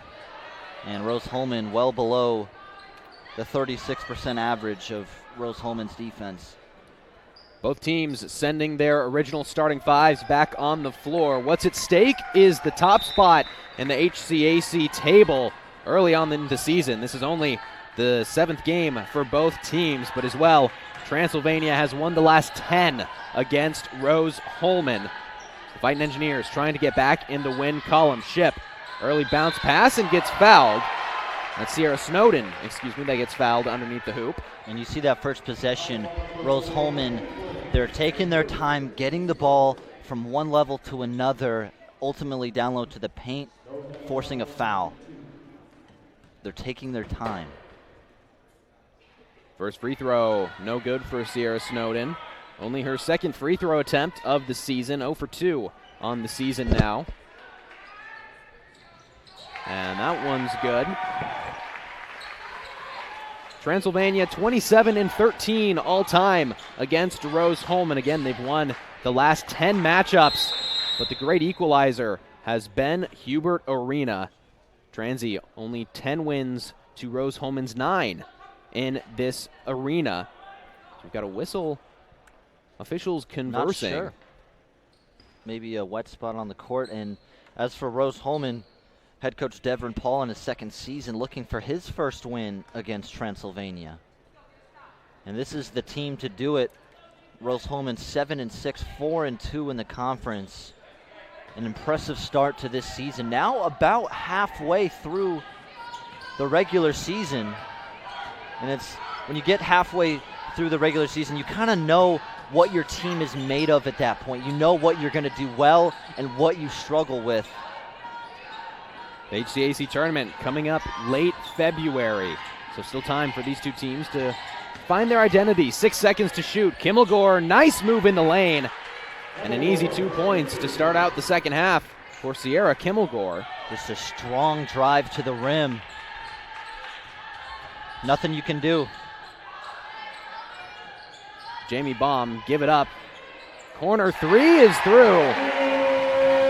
And Rose-Hulman well below the 36% average of Rose-Hulman's defense. Both teams sending their original starting 5s back on the floor. What's at stake is the top spot in the HCAC table early on in the season. This is only the 7th game for both teams, but as well, Transylvania has won the last 10 against Rose-Hulman. The Fighting Engineers trying to get back in the win column. Shipp Early bounce pass and gets fouled. That's Sierra Snowden, that gets fouled underneath the hoop. And you see that first possession, Rose-Hulman, they're taking their time getting the ball from one level to another, ultimately down low to the paint, forcing a foul. They're taking their time. First free throw, no good for Sierra Snowden. Only her second free throw attempt of the season, 0 for 2 on the season now. And that one's good. Transylvania 27-13 all time against Rose-Hulman. Again, they've won the last 10 matchups, but the great equalizer has been Hubert Arena. Transy only 10 wins to Rose-Hulman's 9 in this arena. So we've got a whistle. Officials conversing. Not sure. Maybe a wet spot on the court. And as for Rose-Hulman, head coach Devin Paul in his second season looking for his first win against Transylvania. And this is the team to do it. Rose-Hulman 7-6, 4-2 in the conference. An impressive start to this season. Now about halfway through the regular season. And it's when you get halfway through the regular season, you kind of know what your team is made of at that point. You know what you're going to do well and what you struggle with. The HCAC tournament coming up late February. So still time for these two teams to find their identity. 6 seconds to shoot. Kimmelgore, nice move in the lane. And an easy 2 points to start out the second half for Sierra Kimmelgore. Just a strong drive to the rim. Nothing you can do. Jamie Baum, give it up. Corner three is through.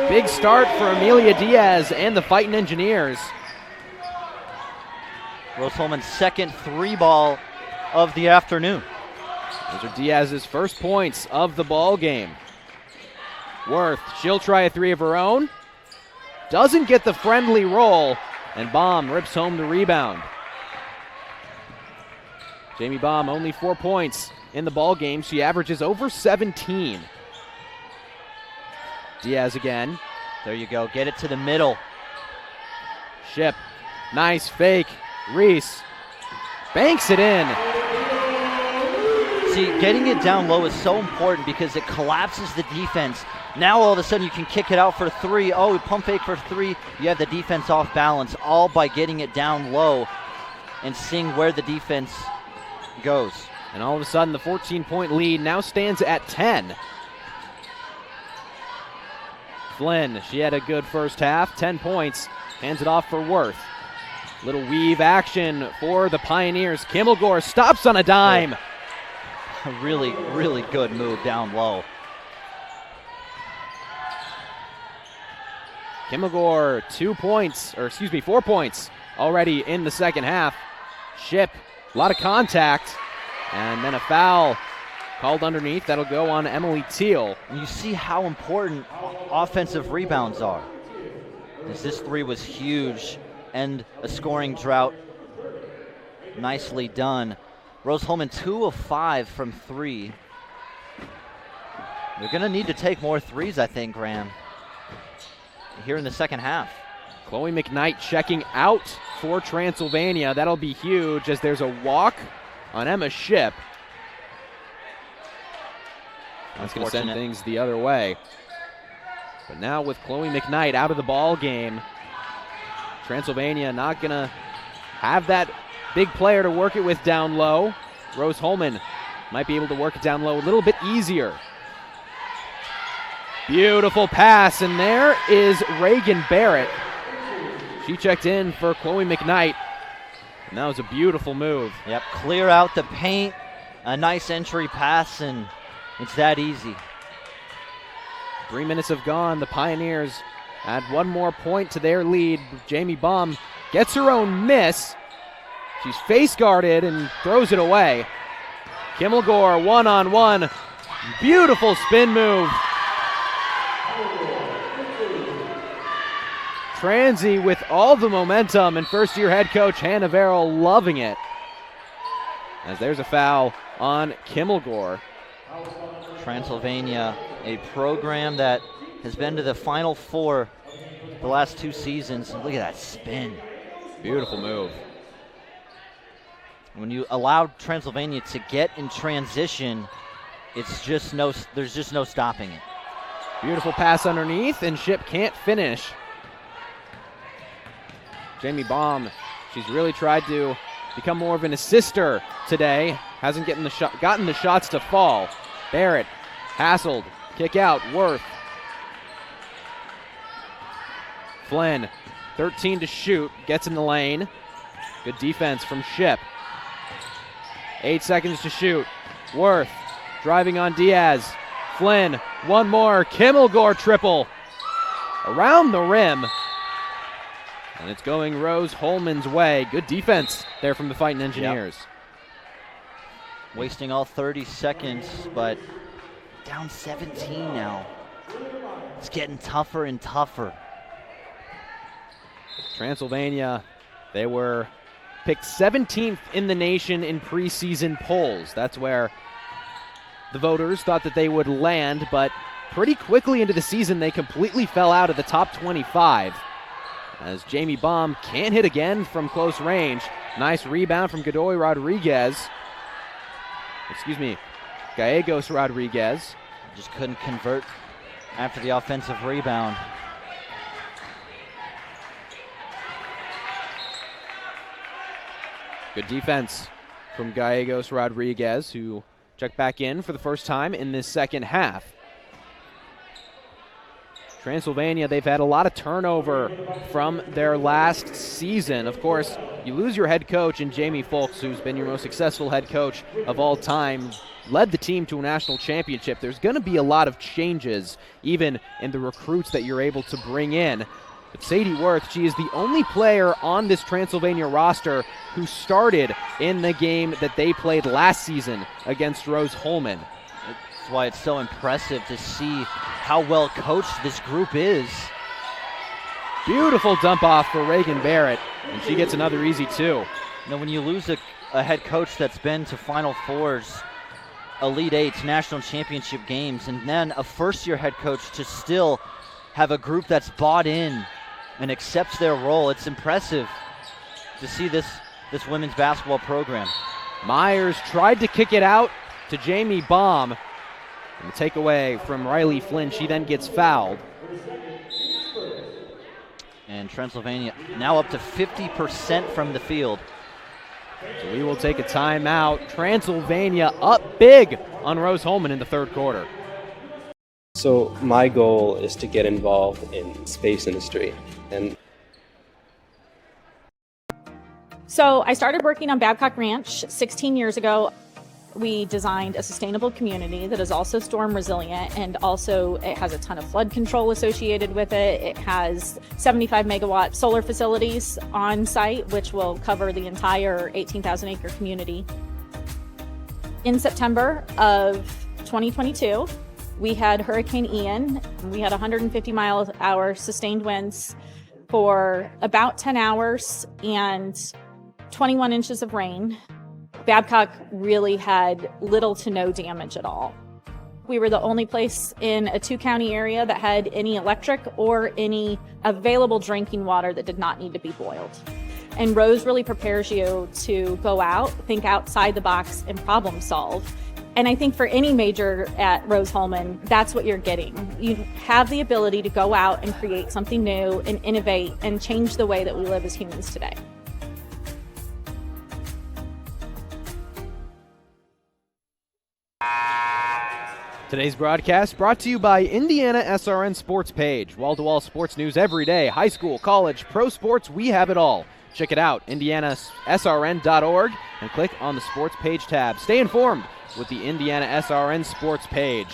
Big start for Amelia Diaz and the Fighting Engineers. Rose-Hulman's second three ball of the afternoon. Those are Diaz's first points of the ball game. Worth, she'll try a three of her own. Doesn't get the friendly roll, and Baum rips home the rebound. Jamie Baum only 4 points in the ball game. She averages over 17. Diaz again. There you go. Get it to the middle. Ship. Nice fake. Reese banks it in. See, getting it down low is so important because it collapses the defense. Now all of a sudden you can kick it out for three. Oh, pump fake for three. You have the defense off balance, all by getting it down low and seeing where the defense goes. And all of a sudden the 14-point lead now stands at 10. Flynn, she had a good first half, 10 points, hands it off for Worth. Little weave action for the Pioneers. Kimmelgore stops on a dime. A really, really good move down low. Kimmelgore 4 points already in the second half. Ship, a lot of contact, and then a foul called underneath. That'll go on Emily Teal. And you see how important offensive rebounds are. This three was huge and a scoring drought. Nicely done. Rose-Hulman 2 of 5 from three. They're going to need to take more threes, I think, Graham, here in the second half. Chloe McKnight checking out for Transylvania. That'll be huge as there's a walk on Emma Ship. That's going to send things the other way. But now with Chloe McKnight out of the ball game, Transylvania not going to have that big player to work it with down low. Rose-Hulman might be able to work it down low a little bit easier. Beautiful pass, and there is Reagan Barrett. She checked in for Chloe McKnight, and that was a beautiful move. Yep, clear out the paint, a nice entry pass, and it's that easy. 3 minutes have gone. The Pioneers add one more point to their lead. Jamie Baum gets her own miss. She's face guarded and throws it away. Kimmelgore one-on-one. Beautiful spin move. Transy with all the momentum, and first-year head coach Hannah Verrill loving it. As there's a foul on Kimmelgore. Transylvania, a program that has been to the Final Four the last 2 seasons. Look at that spin. Beautiful move. When you allow Transylvania to get in transition, there's just no stopping it. Beautiful pass underneath, and Ship can't finish. Jamie Baum, she's really tried to become more of an assister today. Hasn't gotten the shots to fall. Barrett, hassled, kick out, Worth. Flynn, 13 to shoot, gets in the lane. Good defense from Ship. 8 seconds to shoot. Worth driving on Diaz. Flynn, one more. Kimmelgore triple. Around the rim. And it's going Rose-Hulman's way. Good defense there from the Fighting Engineers. Yep. Wasting all 30 seconds, but down 17 now. It's getting tougher and tougher. Transylvania, they were picked 17th in the nation in preseason polls. That's where the voters thought that they would land, but pretty quickly into the season, they completely fell out of the top 25. As Jamie Baum can't hit again from close range. Nice rebound from Gallegos Rodriguez. Just couldn't convert after the offensive rebound. Good defense from Gallegos Rodriguez, who checked back in for the first time in this second half. Transylvania, they've had a lot of turnover from their last season. Of course, you lose your head coach in Jamie Folks, who's been your most successful head coach of all time, led the team to a national championship. There's going to be a lot of changes, even in the recruits that you're able to bring in. But Sadie Worth, she is the only player on this Transylvania roster who started in the game that they played last season against Rose-Hulman. That's why it's so impressive to see how well coached this group is. Beautiful dump off for Reagan Barrett, and she gets another easy 2. You know, when you lose a head coach that's been to Final Fours, Elite Eights, national championship games, and then a first-year head coach to still have a group that's bought in and accepts their role, it's impressive to see this women's basketball program. Myers tried to kick it out to Jamie Baum. And the takeaway from Riley Flynn, she then gets fouled. And Transylvania now up to 50% from the field. So we will take a timeout. Transylvania up big on Rose-Hulman in the third quarter. So my goal is to get involved in space industry. So I started working on Babcock Ranch 16 years ago. We designed a sustainable community that is also storm resilient, and also it has a ton of flood control associated with it. It has 75 megawatt solar facilities on site, which will cover the entire 18,000 acre community. In September of 2022, we had Hurricane Ian. We had 150 mile an hour sustained winds for about 10 hours and 21 inches of rain. Babcock really had little to no damage at all. We were the only place in a 2-county area that had any electric or any available drinking water that did not need to be boiled. And Rose really prepares you to go out, think outside the box, and problem solve. And I think for any major at Rose-Hulman, that's what you're getting. You have the ability to go out and create something new and innovate and change the way that we live as humans today. Today's broadcast brought to you by IndianaSRN Sports Page. Wall-to-wall sports news every day. High school, college, pro sports, we have it all. Check it out, IndianaSRN.org, and click on the Sports Page tab. Stay informed with the IndianaSRN Sports Page.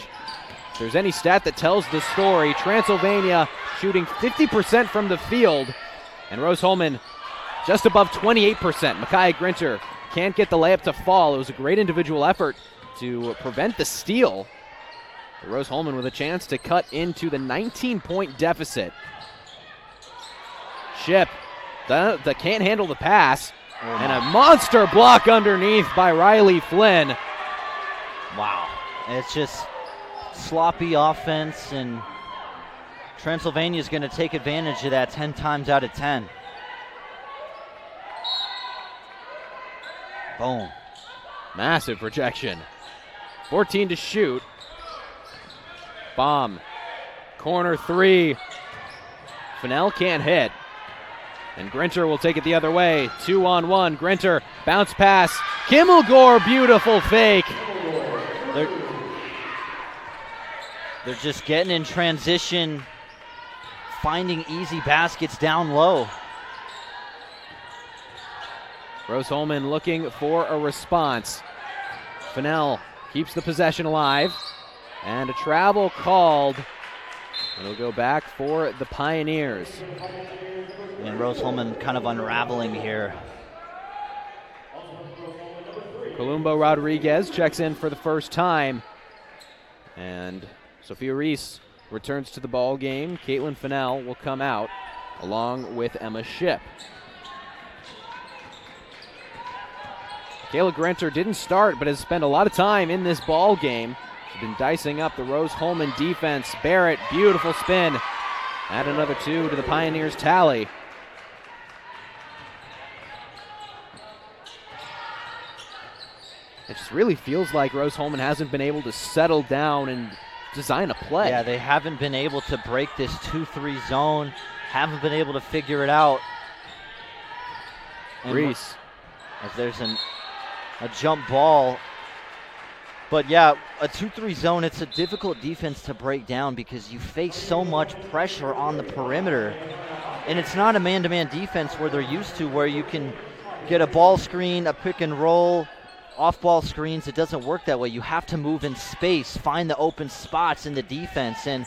If there's any stat that tells the story, Transylvania shooting 50% from the field, and Rose-Hulman just above 28%. Micaiah Grinter can't get the layup to fall. It was a great individual effort to prevent the steal. Rose-Hulman with a chance to cut into the 19-point deficit. Ship that can't handle the pass, and a monster block underneath by Riley Flynn. Wow, it's just sloppy offense, and Transylvania is going to take advantage of that 10 times out of 10. Boom. Massive projection. 14 to shoot. Bomb. Corner three. Fennell can't hit. And Grinter will take it the other way. 2-on-1. Grinter, bounce pass. Kimmelgore, beautiful fake. They're just getting in transition, finding easy baskets down low. Rose-Hulman looking for a response. Fennell keeps the possession alive. And a travel called. It'll go back for the Pioneers. And Rose-Hulman kind of unraveling here. Columbo Rodriguez checks in for the first time. And Sophia Reese returns to the ball game. Caitlin Fennell will come out along with Emma Shipp. Kayla Grinter didn't start but has spent a lot of time in this ball game. She's been dicing up the Rose-Hulman defense. Barrett, beautiful spin. Add another 2 to the Pioneers' tally. It just really feels like Rose-Hulman hasn't been able to settle down and design a play. Yeah, they haven't been able to break this 2-3 zone, haven't been able to figure it out. And Reese. As there's a jump ball. But yeah, a 2-3 zone, it's a difficult defense to break down because you face so much pressure on the perimeter. And it's not a man-to-man defense where they're used to, where you can get a ball screen, a pick and roll, off-ball screens. It doesn't work that way. You have to move in space, find the open spots in the defense. And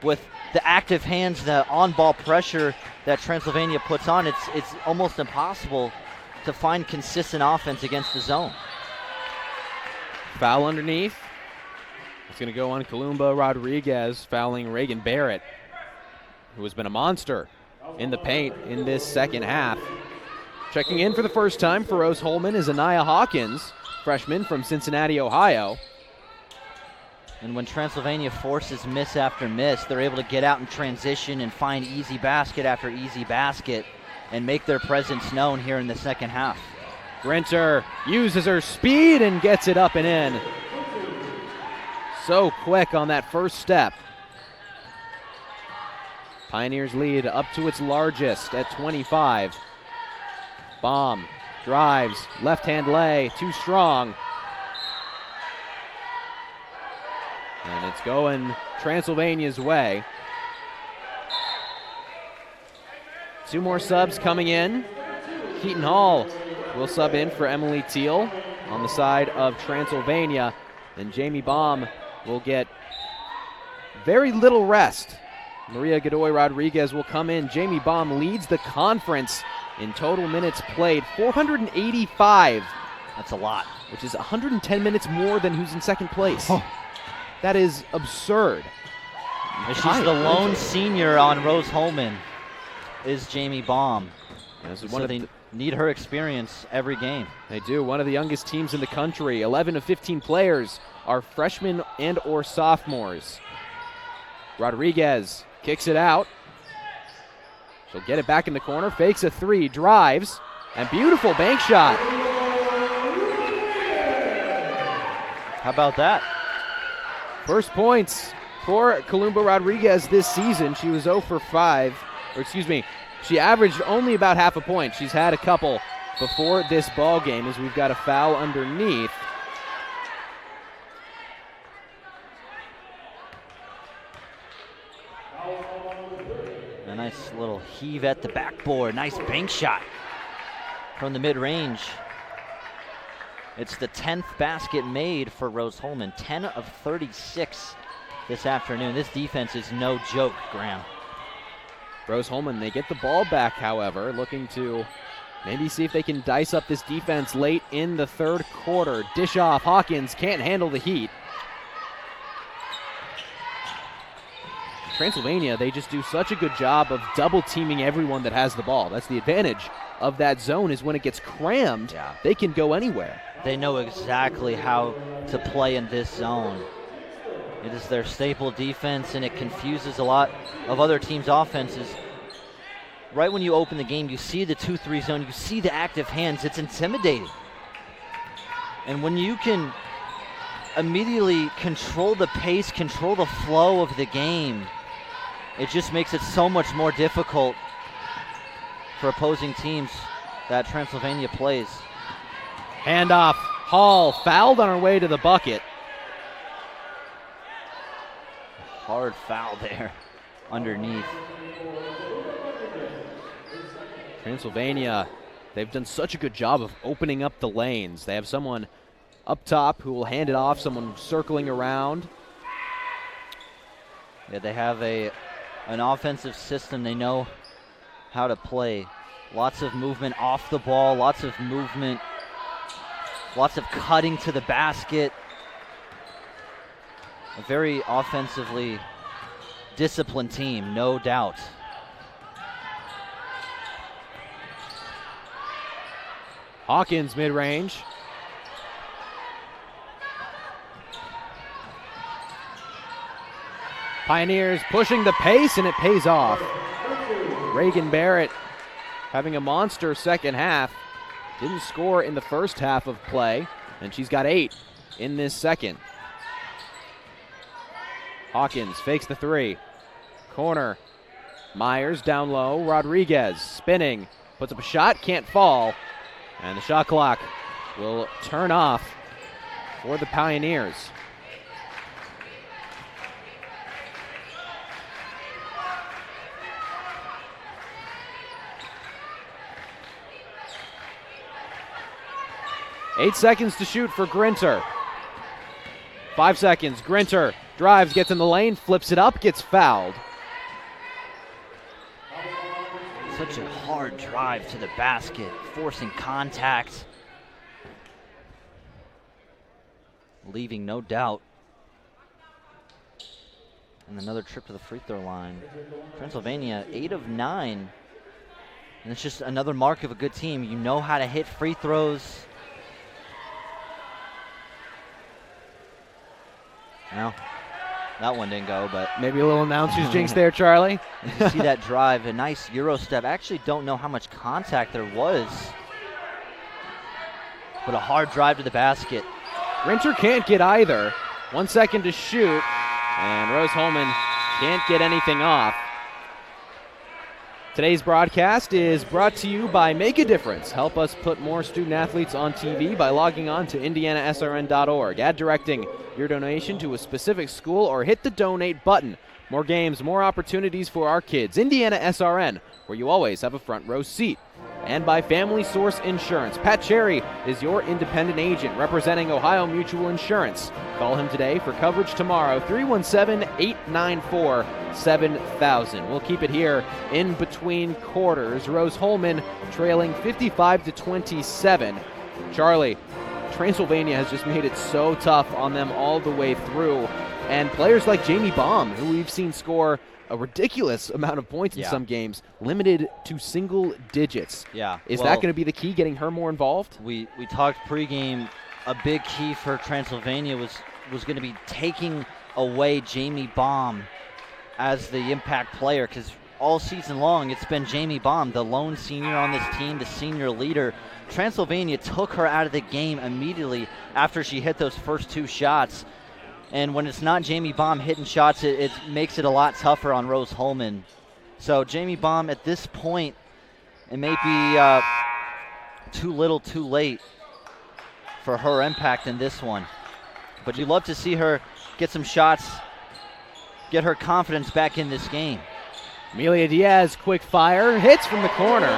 with the active hands, the on-ball pressure that Transylvania puts on, it's almost impossible to find consistent offense against the zone. Foul underneath. It's going to go on Columbo Rodriguez, fouling Reagan Barrett, who has been a monster in the paint in this second half. Checking in for the first time for Rose-Hulman is Anaya Hawkins, freshman from Cincinnati, Ohio. And when Transylvania forces miss after miss, they're able to get out in transition and find easy basket after easy basket and make their presence known here in the second half. Grinter uses her speed and gets it up and in. So quick on that first step. Pioneers lead up to its largest at 25. Bomb, drives, left-hand lay, too strong. And it's going Transylvania's way. 2 more subs coming in. Keaton Hall will sub in for Emily Teal on the side of Transylvania. And Jamie Baum will get very little rest. Maria Godoy Rodriguez will come in. Jamie Baum leads the conference in total minutes played, 485. That's a lot. Which is 110 minutes more than who's in second place. Oh. That is absurd. And she's the lone senior on Rose-Hulman, is Jamie Baum. So they need her experience every game. They do. One of the youngest teams in the country. 11 of 15 players are freshmen and or sophomores. Rodriguez kicks it out. She'll get it back in the corner, fakes a 3, drives, and beautiful bank shot. How about that? First points for Columbo Rodriguez this season. She was 0 for 5, or excuse me, she averaged only about half a point. She's had a couple before this ball game as we've got a foul underneath. A nice little heave at the backboard. Nice bank shot from the mid-range. It's the 10th basket made for Rose-Hulman. 10 of 36 this afternoon. This defense is no joke, Graham. Rose-Hulman, they get the ball back, however, looking to maybe see if they can dice up this defense late in the third quarter. Dish off, Hawkins can't handle the heat. Transylvania, they just do such a good job of double teaming everyone that has the ball. That's the advantage of that zone, is when it gets crammed, they can go anywhere. They know exactly how to play in this zone. It is their staple defense, and it confuses a lot of other teams' offenses. Right when you open the game, you see the 2-3 zone, you see the active hands. It's intimidating. And when you can immediately control the pace, control the flow of the game, it just makes it so much more difficult for opposing teams that Transylvania plays. Handoff. Hall fouled on her way to the bucket. Hard foul there underneath. Transylvania, they've done such a good job of opening up the lanes. They have someone up top who will hand it off, someone circling around. Yeah, they have an offensive system they know how to play. Lots of movement off the ball, lots of movement, lots of cutting to the basket. A very offensively disciplined team, no doubt. Hawkins mid-range. Pioneers pushing the pace, and it pays off. Reagan Barrett having a monster second half. Didn't score in the first half of play, and she's got 8 in this second. Hawkins fakes the 3. Corner. Myers down low. Rodriguez spinning. Puts up a shot, can't fall. And the shot clock will turn off for the Pioneers. Eight seconds to shoot for Grinter. 5 seconds. Grinter drives, gets in the lane, flips it up, gets fouled. Such a hard drive to the basket, forcing contact. Leaving no doubt. And another trip to the free throw line. Transylvania, 8 of 9. And it's just another mark of a good team. You know how to hit free throws. Well, that one didn't go, but maybe a little announcer's jinx there, Charlie. You see that drive, a nice Euro step. I actually don't know how much contact there was, but a hard drive to the basket. Grinter can't get either. 1 second to shoot, and Rose-Hulman can't get anything off. Today's broadcast is brought to you by Make a Difference. Help us put more student athletes on TV by logging on to IndianaSRN.org. Add directing your donation to a specific school or hit the donate button. More games, more opportunities for our kids. Indiana SRN, where you always have a front row seat. And by Family Source Insurance. Pat Cherry is your independent agent representing Ohio Mutual Insurance. Call him today for coverage tomorrow, 317-894-7000. We'll keep it here in between quarters. Rose-Hulman trailing 55-27. Charlie, Transylvania has just made it so tough on them all the way through. And players like Jamie Baum, who we've seen score a ridiculous amount of points in some games, limited to single digits. Yeah. Is that going to be the key, getting her more involved? We talked pregame, a big key for Transylvania was going to be taking away Jamie Baum as the impact player, because all season long it's been Jamie Baum, the lone senior on this team, the senior leader. Transylvania took her out of the game immediately after she hit those first 2 shots. And when it's not Jamie Baum hitting shots, it makes it a lot tougher on Rose-Hulman. So Jamie Baum, at this point, it may be too little too late for her impact in this one. But you'd love to see her get some shots, get her confidence back in this game. Amelia Diaz, quick fire, hits from the corner.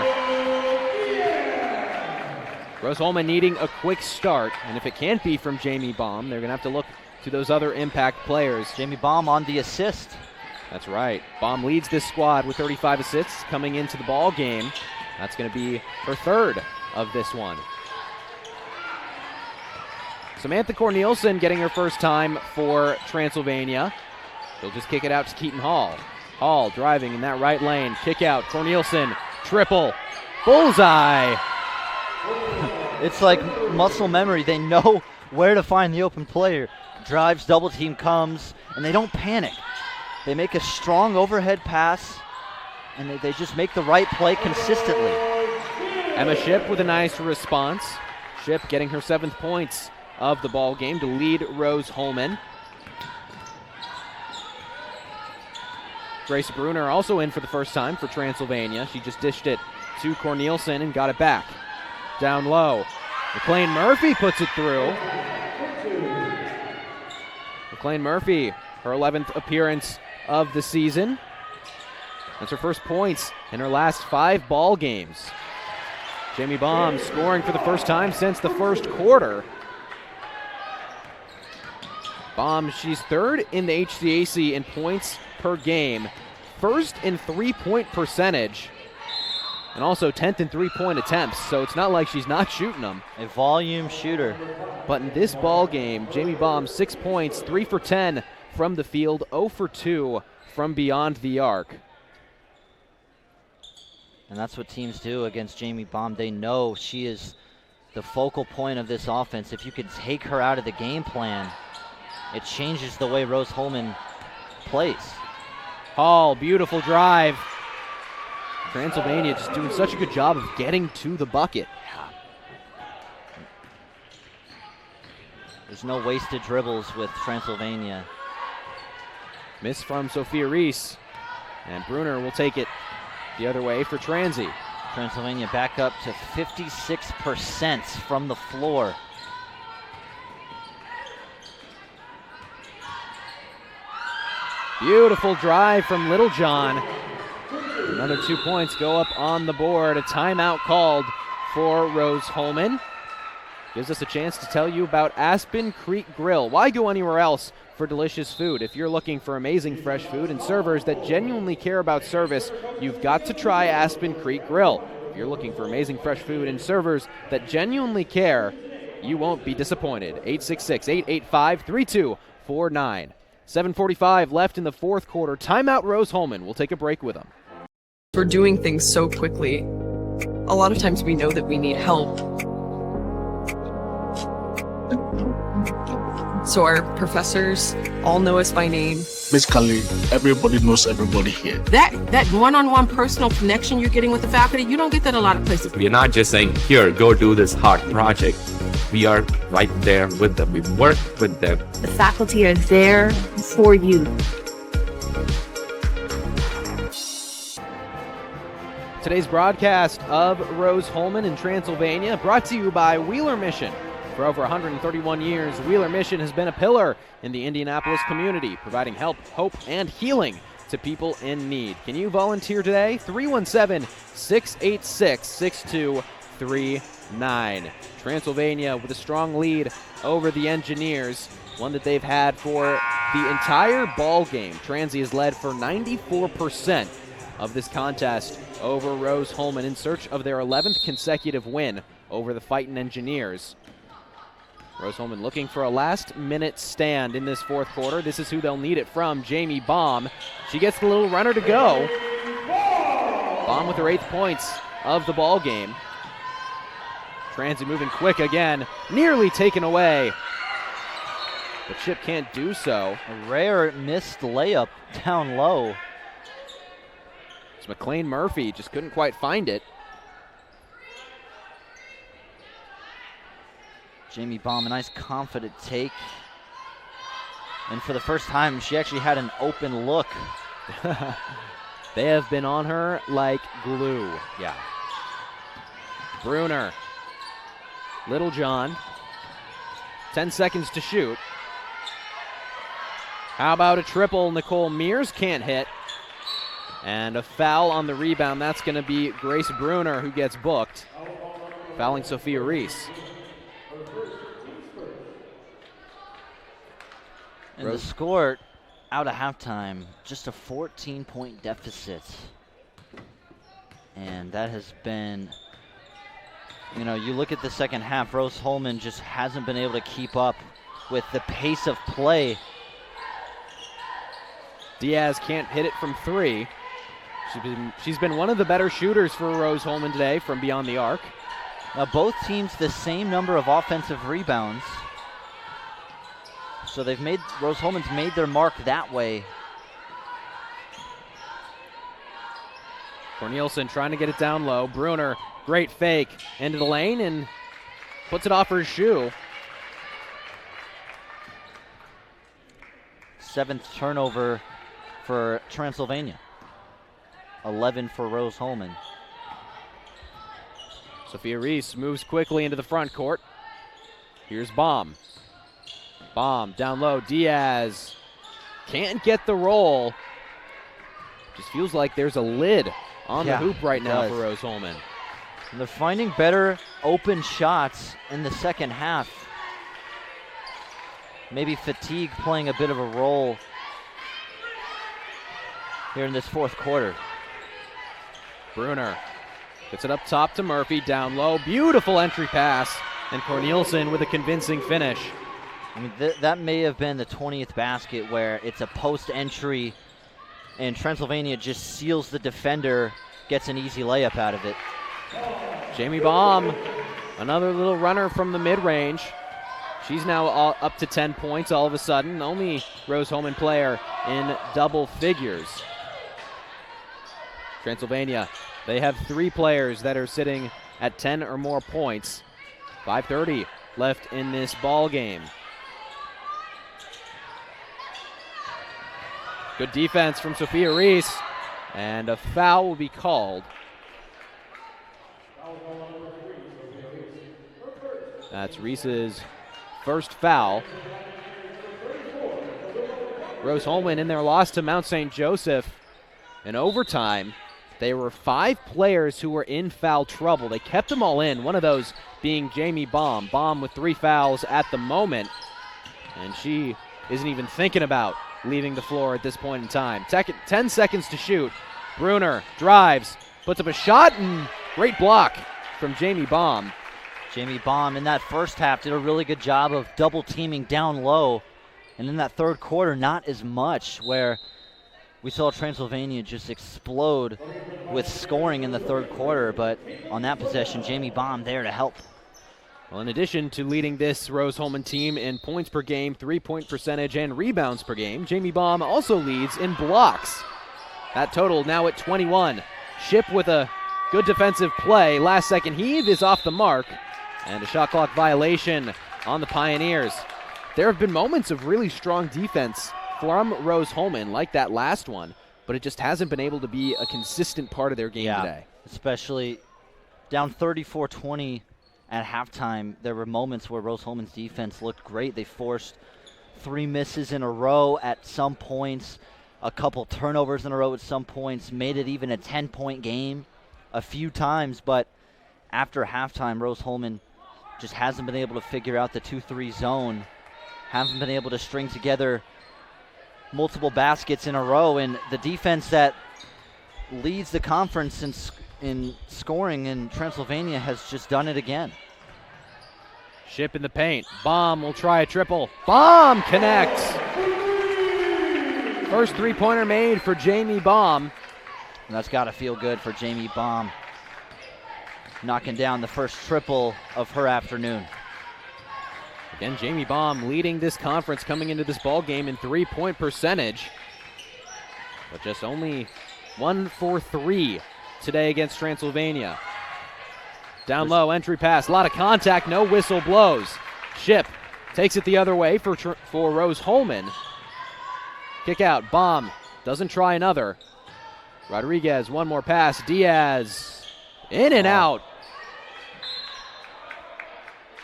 Rose-Hulman needing a quick start, and if it can't be from Jamie Baum, they're going to have to look to those other impact players. Jamie Baum on the assist. That's right. Baum leads this squad with 35 assists coming into the ball game. That's going to be her 3rd of this one. Samantha Cornelison getting her first time for Transylvania. She'll just kick it out to Keaton Hall. Hall driving in that right lane. Kick out. Cornelison. Triple. Bullseye. It's like muscle memory. They know where to find the open player. Drives, double team comes, and they don't panic. They make a strong overhead pass, and they just make the right play consistently. Emma Shipp with a nice response. Shipp getting her 7th points of the ball game to lead Rose-Hulman. Grace Bruner also in for the first time for Transylvania. She just dished it to Corneliuson and got it back. Down low. McLean Murphy puts it through. McLean Murphy, her 11th appearance of the season. That's her first points in her last 5 ball games. Jamie Baum scoring for the first time since the first quarter. Baum, she's 3rd in the HCAC in points per game, 1st in 3-point percentage, and also 10th in 3-point attempts, so it's not like she's not shooting them. A volume shooter. But in this ball game, Jamie Baum, 6 points, 3 for 10 from the field, 0 for 2 from beyond the arc. And that's what teams do against Jamie Baum. They know she is the focal point of this offense. If you could take her out of the game plan, it changes the way Rose-Hulman plays. Hall, beautiful drive. Transylvania just doing such a good job of getting to the bucket. There's no wasted dribbles with Transylvania. Miss from Sophia Reese. And Bruner will take it the other way for Transy. Transylvania back up to 56% from the floor. Beautiful drive from Littlejohn. Another 2 points go up on the board. A timeout called for Rose-Hulman. Gives us a chance to tell you about Aspen Creek Grill. Why go anywhere else for delicious food? If you're looking for amazing fresh food and servers that genuinely care about service, you've got to try Aspen Creek Grill. If you're looking for amazing fresh food and servers that genuinely care, you won't be disappointed. 866-885-3249. 7:45 left in the 4th quarter. Timeout Rose-Hulman. We'll take a break with them. We're doing things so quickly. A lot of times we know that we need help. So our professors all know us by name. Basically, everybody knows everybody here. That one-on-one personal connection you're getting with the faculty, you don't get that a lot of places. We are not just saying, here, go do this hard project. We are right there with them. We work with them. The faculty are there for you. Today's broadcast of Rose-Hulman in Transylvania brought to you by Wheeler Mission. For over 131 years, Wheeler Mission has been a pillar in the Indianapolis community, providing help, hope, and healing to people in need. Can you volunteer today? 317-686-6239. Transylvania with a strong lead over the Engineers, one that they've had for the entire ball game. Transy has led for 94% of this contest over Rose-Hulman in search of their 11th consecutive win over the Fightin' Engineers. Rose-Hulman looking for a last-minute stand in this 4th quarter. This is who they'll need it from, Jamie Baum. She gets the little runner to go. Baum with her 8th points of the ball game. Transy moving quick again, nearly taken away. But Shipp can't do so. A rare missed layup down low. It's McLean Murphy, just couldn't quite find it. Jamie Baum, a nice confident take. And for the first time, she actually had an open look. They have been on her like glue. Yeah. Bruner. Littlejohn. 10 seconds to shoot. How about a triple? Nicole Mears can't hit. And a foul on the rebound. That's going to be Grace Bruner who gets booked. Fouling Sophia Reese. And the score out of halftime, just a 14-point deficit. And that has been, you know, you look at the second half, Rose-Hulman just hasn't been able to keep up with the pace of play. Diaz can't hit it from 3. She's been one of the better shooters for Rose-Hulman today from beyond the arc. Now both teams the same number of offensive rebounds. So Rose-Hulman's made their mark that way. Cornelison trying to get it down low. Bruner, great fake into the lane and puts it off her shoe. 7th turnover for Transylvania. 11 for Rose-Hulman. Sophia Reese moves quickly into the front court. Here's Baum. Baum down low. Diaz can't get the roll. Just feels like there's a lid on the hoop right now for Rose-Hulman. And they're finding better open shots in the second half. Maybe fatigue playing a bit of a role here in this fourth quarter. Bruner gets it up top to Murphy, down low. Beautiful entry pass. And Cornelison with a convincing finish. I mean, that may have been the 20th basket where it's a post entry and Transylvania just seals the defender, gets an easy layup out of it. Jamie Baum, another little runner from the mid-range. She's now up to 10 points all of a sudden. Only Rose-Hulman player in double figures. Transylvania, they have 3 players that are sitting at 10 or more points. 5:30 left in this ball game. Good defense from Sophia Reese, and a foul will be called. That's Reese's first foul. Rose-Hulman in their loss to Mount St. Joseph in overtime. There were 5 players who were in foul trouble. They kept them all in, one of those being Jamie Baum. Baum with 3 fouls at the moment, and she isn't even thinking about leaving the floor at this point in time. 10 seconds to shoot. Bruner drives, puts up a shot, and great block from Jamie Baum. Jamie Baum in that first half did a really good job of double teaming down low, and in that third quarter, not as much, where we saw Transylvania just explode with scoring in the third quarter, but on that possession, Jamie Baum there to help. Well, in addition to leading this Rose-Hulman team in points per game, 3-point percentage, and rebounds per game, Jamie Baum also leads in blocks. That total now at 21. Ship with a good defensive play. Last second heave is off the mark, and a shot clock violation on the Pioneers. There have been moments of really strong defense from Rose-Hulman, like that last one, but it just hasn't been able to be a consistent part of their game today. Especially down 34-20 at halftime. There were moments where Rose-Hulman's defense looked great. They forced 3 misses in a row at some points, a couple turnovers in a row at some points, made it even a 10-point game a few times, but after halftime, Rose-Hulman just hasn't been able to figure out the 2-3 zone, haven't been able to string together multiple baskets in a row, and the defense that leads the conference in scoring in Transylvania has just done it again. Ship in the paint. Baum will try a triple. Baum connects. First 3-pointer made for Jamie Baum. And that's got to feel good for Jamie Baum, knocking down the first triple of her afternoon. Again, Jamie Baum leading this conference coming into this ball game in 3-point percentage, but just only 1 for 3 today against Transylvania. Down low, entry pass, a lot of contact, no whistle blows. Ship takes it the other way for Rose-Hulman. Kick out, Baum doesn't try another. Rodriguez, one more pass, Diaz, in and out.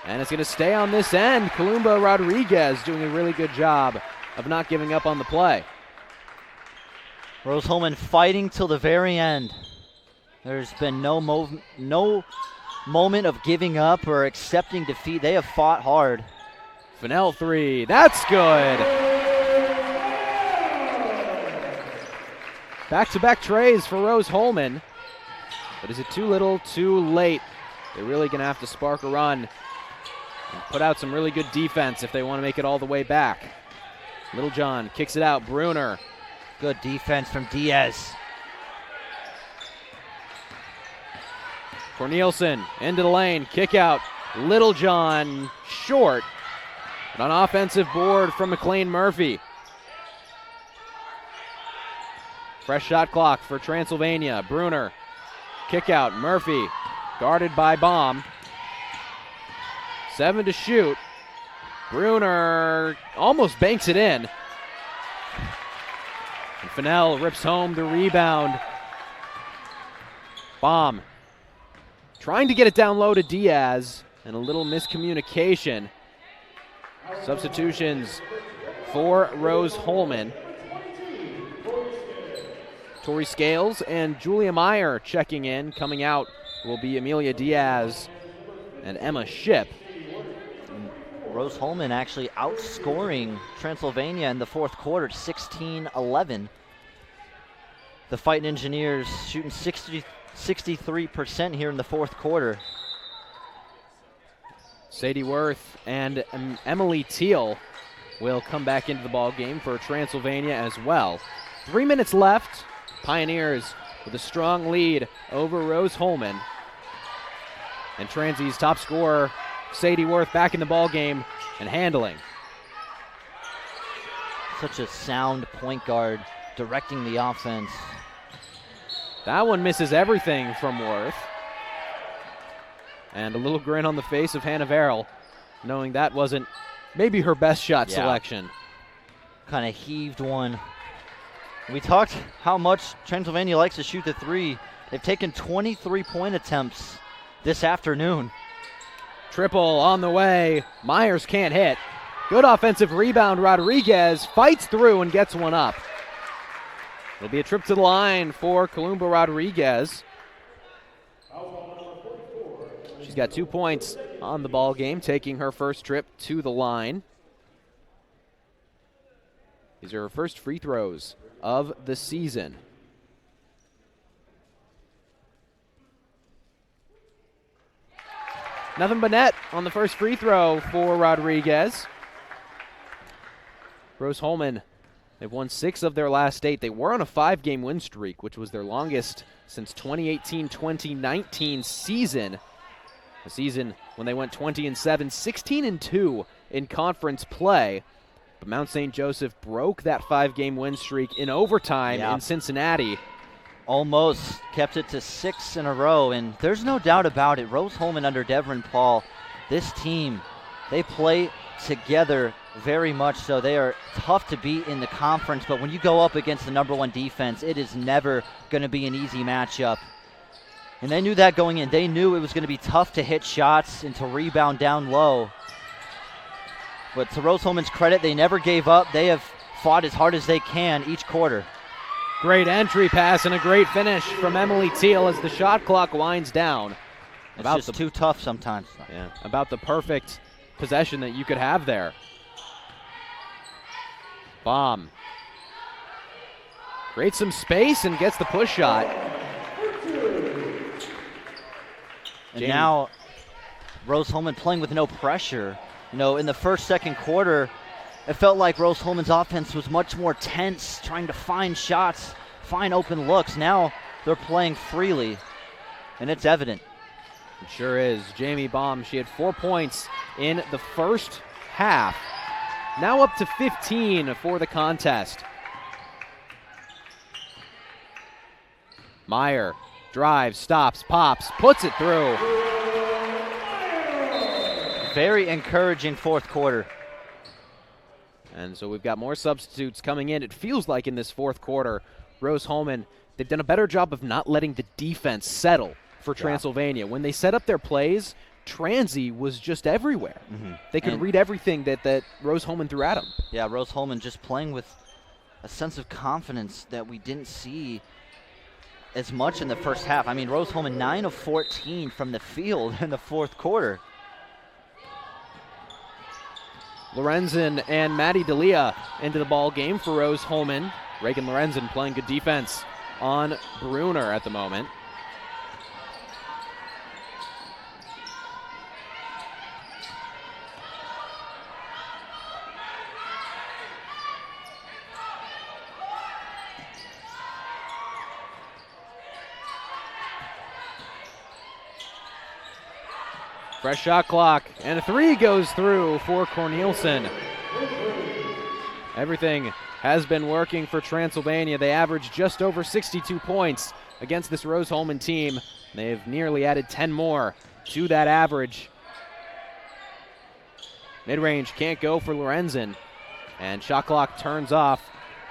And it's going to stay on this end. Columba Rodriguez doing a really good job of not giving up on the play. Rose-Hulman fighting till the very end. There's been no moment of giving up or accepting defeat. They have fought hard. Fennell 3, that's good. Back-to-back trays for Rose-Hulman. But is it too little, too late? They're really going to have to spark a run and put out some really good defense if they want to make it all the way back. Littlejohn kicks it out. Bruner. Good defense from Diaz. Cornelison into the lane. Kick out. Littlejohn short. An offensive board from McLean Murphy. Fresh shot clock for Transylvania. Bruner, kick out. Murphy, guarded by Baum. 7 to shoot. Bruner almost banks it in. And Fennell rips home the rebound. Baum trying to get it down low to Diaz, and a little miscommunication. Substitutions for Rose-Hulman. Tori Scales and Julia Meyer checking in. Coming out will be Amelia Diaz and Emma Shipp. Rose-Hulman actually outscoring Transylvania in the fourth quarter, 16-11. The Fighting Engineers shooting 63% here in the fourth quarter. Sadie Worth and Emily Teal will come back into the ball game for Transylvania as well. 3 minutes left. Pioneers with a strong lead over Rose-Hulman. And Transy's top scorer, Sadie Worth, back in the ball game and handling. Such a sound point guard directing the offense. That one misses everything from Worth. And a little grin on the face of Hannah Verrill, knowing that wasn't maybe her best shot selection. Kind of heaved one. We talked how much Transylvania likes to shoot the three. They've taken 23 point attempts this afternoon. Triple on the way. Myers can't hit. Good offensive rebound. Rodriguez fights through and gets one up. It'll be a trip to the line for Columba Rodriguez. She's got 2 points on the ball game, taking her first trip to the line. These are her first free throws of the season. Nothing but net on the first free throw for Rodriguez. Rose-Hulman, they've won 6 of their last 8. They were on a 5-game win streak, which was their longest since 2018-2019 season. A season when they went 20-7, 16-2 in conference play. But Mount St. Joseph broke that 5-game win streak in overtime in Cincinnati. Almost kept it to 6 in a row, and there's no doubt about it. Rose-Hulman under Devrin Paul, this team, they play together very much so. They are tough to beat in the conference, but when you go up against the #1 defense, it is never going to be an easy matchup. And they knew that going in. They knew it was going to be tough to hit shots and to rebound down low. But to Rose-Hulman's credit, they never gave up. They have fought as hard as they can each quarter. Great entry pass and a great finish from Emily Teal as the shot clock winds down. It's just too tough sometimes. Yeah, about the perfect possession that you could have there. Baum creates some space and gets the push shot. And now Rose-Hulman playing with no pressure. You know, in the first, second quarter, it felt like Rose-Hulman's offense was much more tense, trying to find shots, find open looks. Now they're playing freely, and it's evident. It sure is. Jamie Baum, she had 4 points in the first half. Now up to 15 for the contest. Meyer drives, stops, pops, puts it through. Very encouraging fourth quarter. And so we've got more substitutes coming in. It feels like in this fourth quarter, Rose-Hulman, they've done a better job of not letting the defense settle for Transylvania. When they set up their plays, Transy was just everywhere. They could read everything that Rose-Hulman threw at them. Yeah, Rose-Hulman just playing with a sense of confidence that we didn't see as much in the first half. I mean, Rose-Hulman 9 of 14 from the field in the fourth quarter. Lorenzen and Maddie D'Elia into the ball game for Rose-Hulman. Reagan Lorenzen playing good defense on Bruner at the moment. Fresh shot clock, and a three goes through for Corneliuson. Everything has been working for Transylvania. They averaged just over 62 points against this Rose-Hulman team. They've nearly added 10 more to that average. Mid-range can't go for Lorenzen, and shot clock turns off.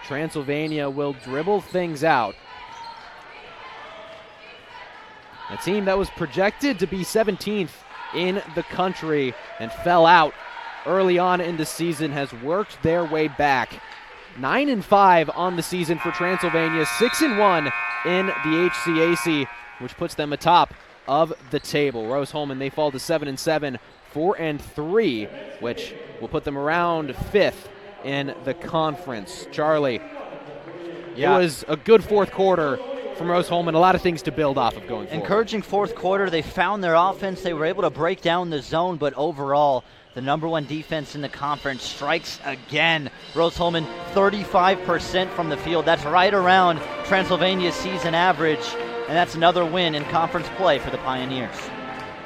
Transylvania will dribble things out. A team that was projected to be 17th in the country and fell out early on in the season has worked their way back. 9-5 on the season for Transylvania, 6-1 in the HCAC, which puts them atop of the table. Rose-Hulman, they fall to 7-7, 4-3, which will put them around 5th in the conference. Charlie, it was a good fourth quarter from Rose-Hulman. A lot of things to build off of going forward. Encouraging fourth quarter. They found their offense. They were able to break down the zone, but overall, the #1 defense in the conference strikes again. Rose-Hulman, 35% from the field. That's right around Transylvania's season average, and that's another win in conference play for the Pioneers.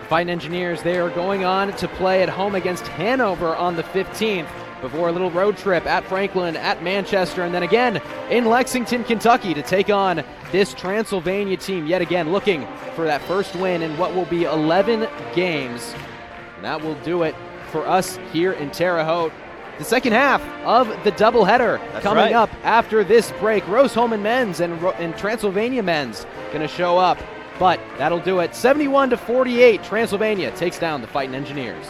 The Fighting Engineers, they are going on to play at home against Hanover on the 15th before a little road trip at Franklin, at Manchester, and then again in Lexington, Kentucky to take on this Transylvania team yet again, looking for that first win in what will be 11 games. And that will do it for us here in Terre Haute. The second half of the doubleheader coming up after this break. Rose-Hulman men's and Transylvania men's going to show up, but that'll do it. 71-48, Transylvania takes down the Fighting Engineers.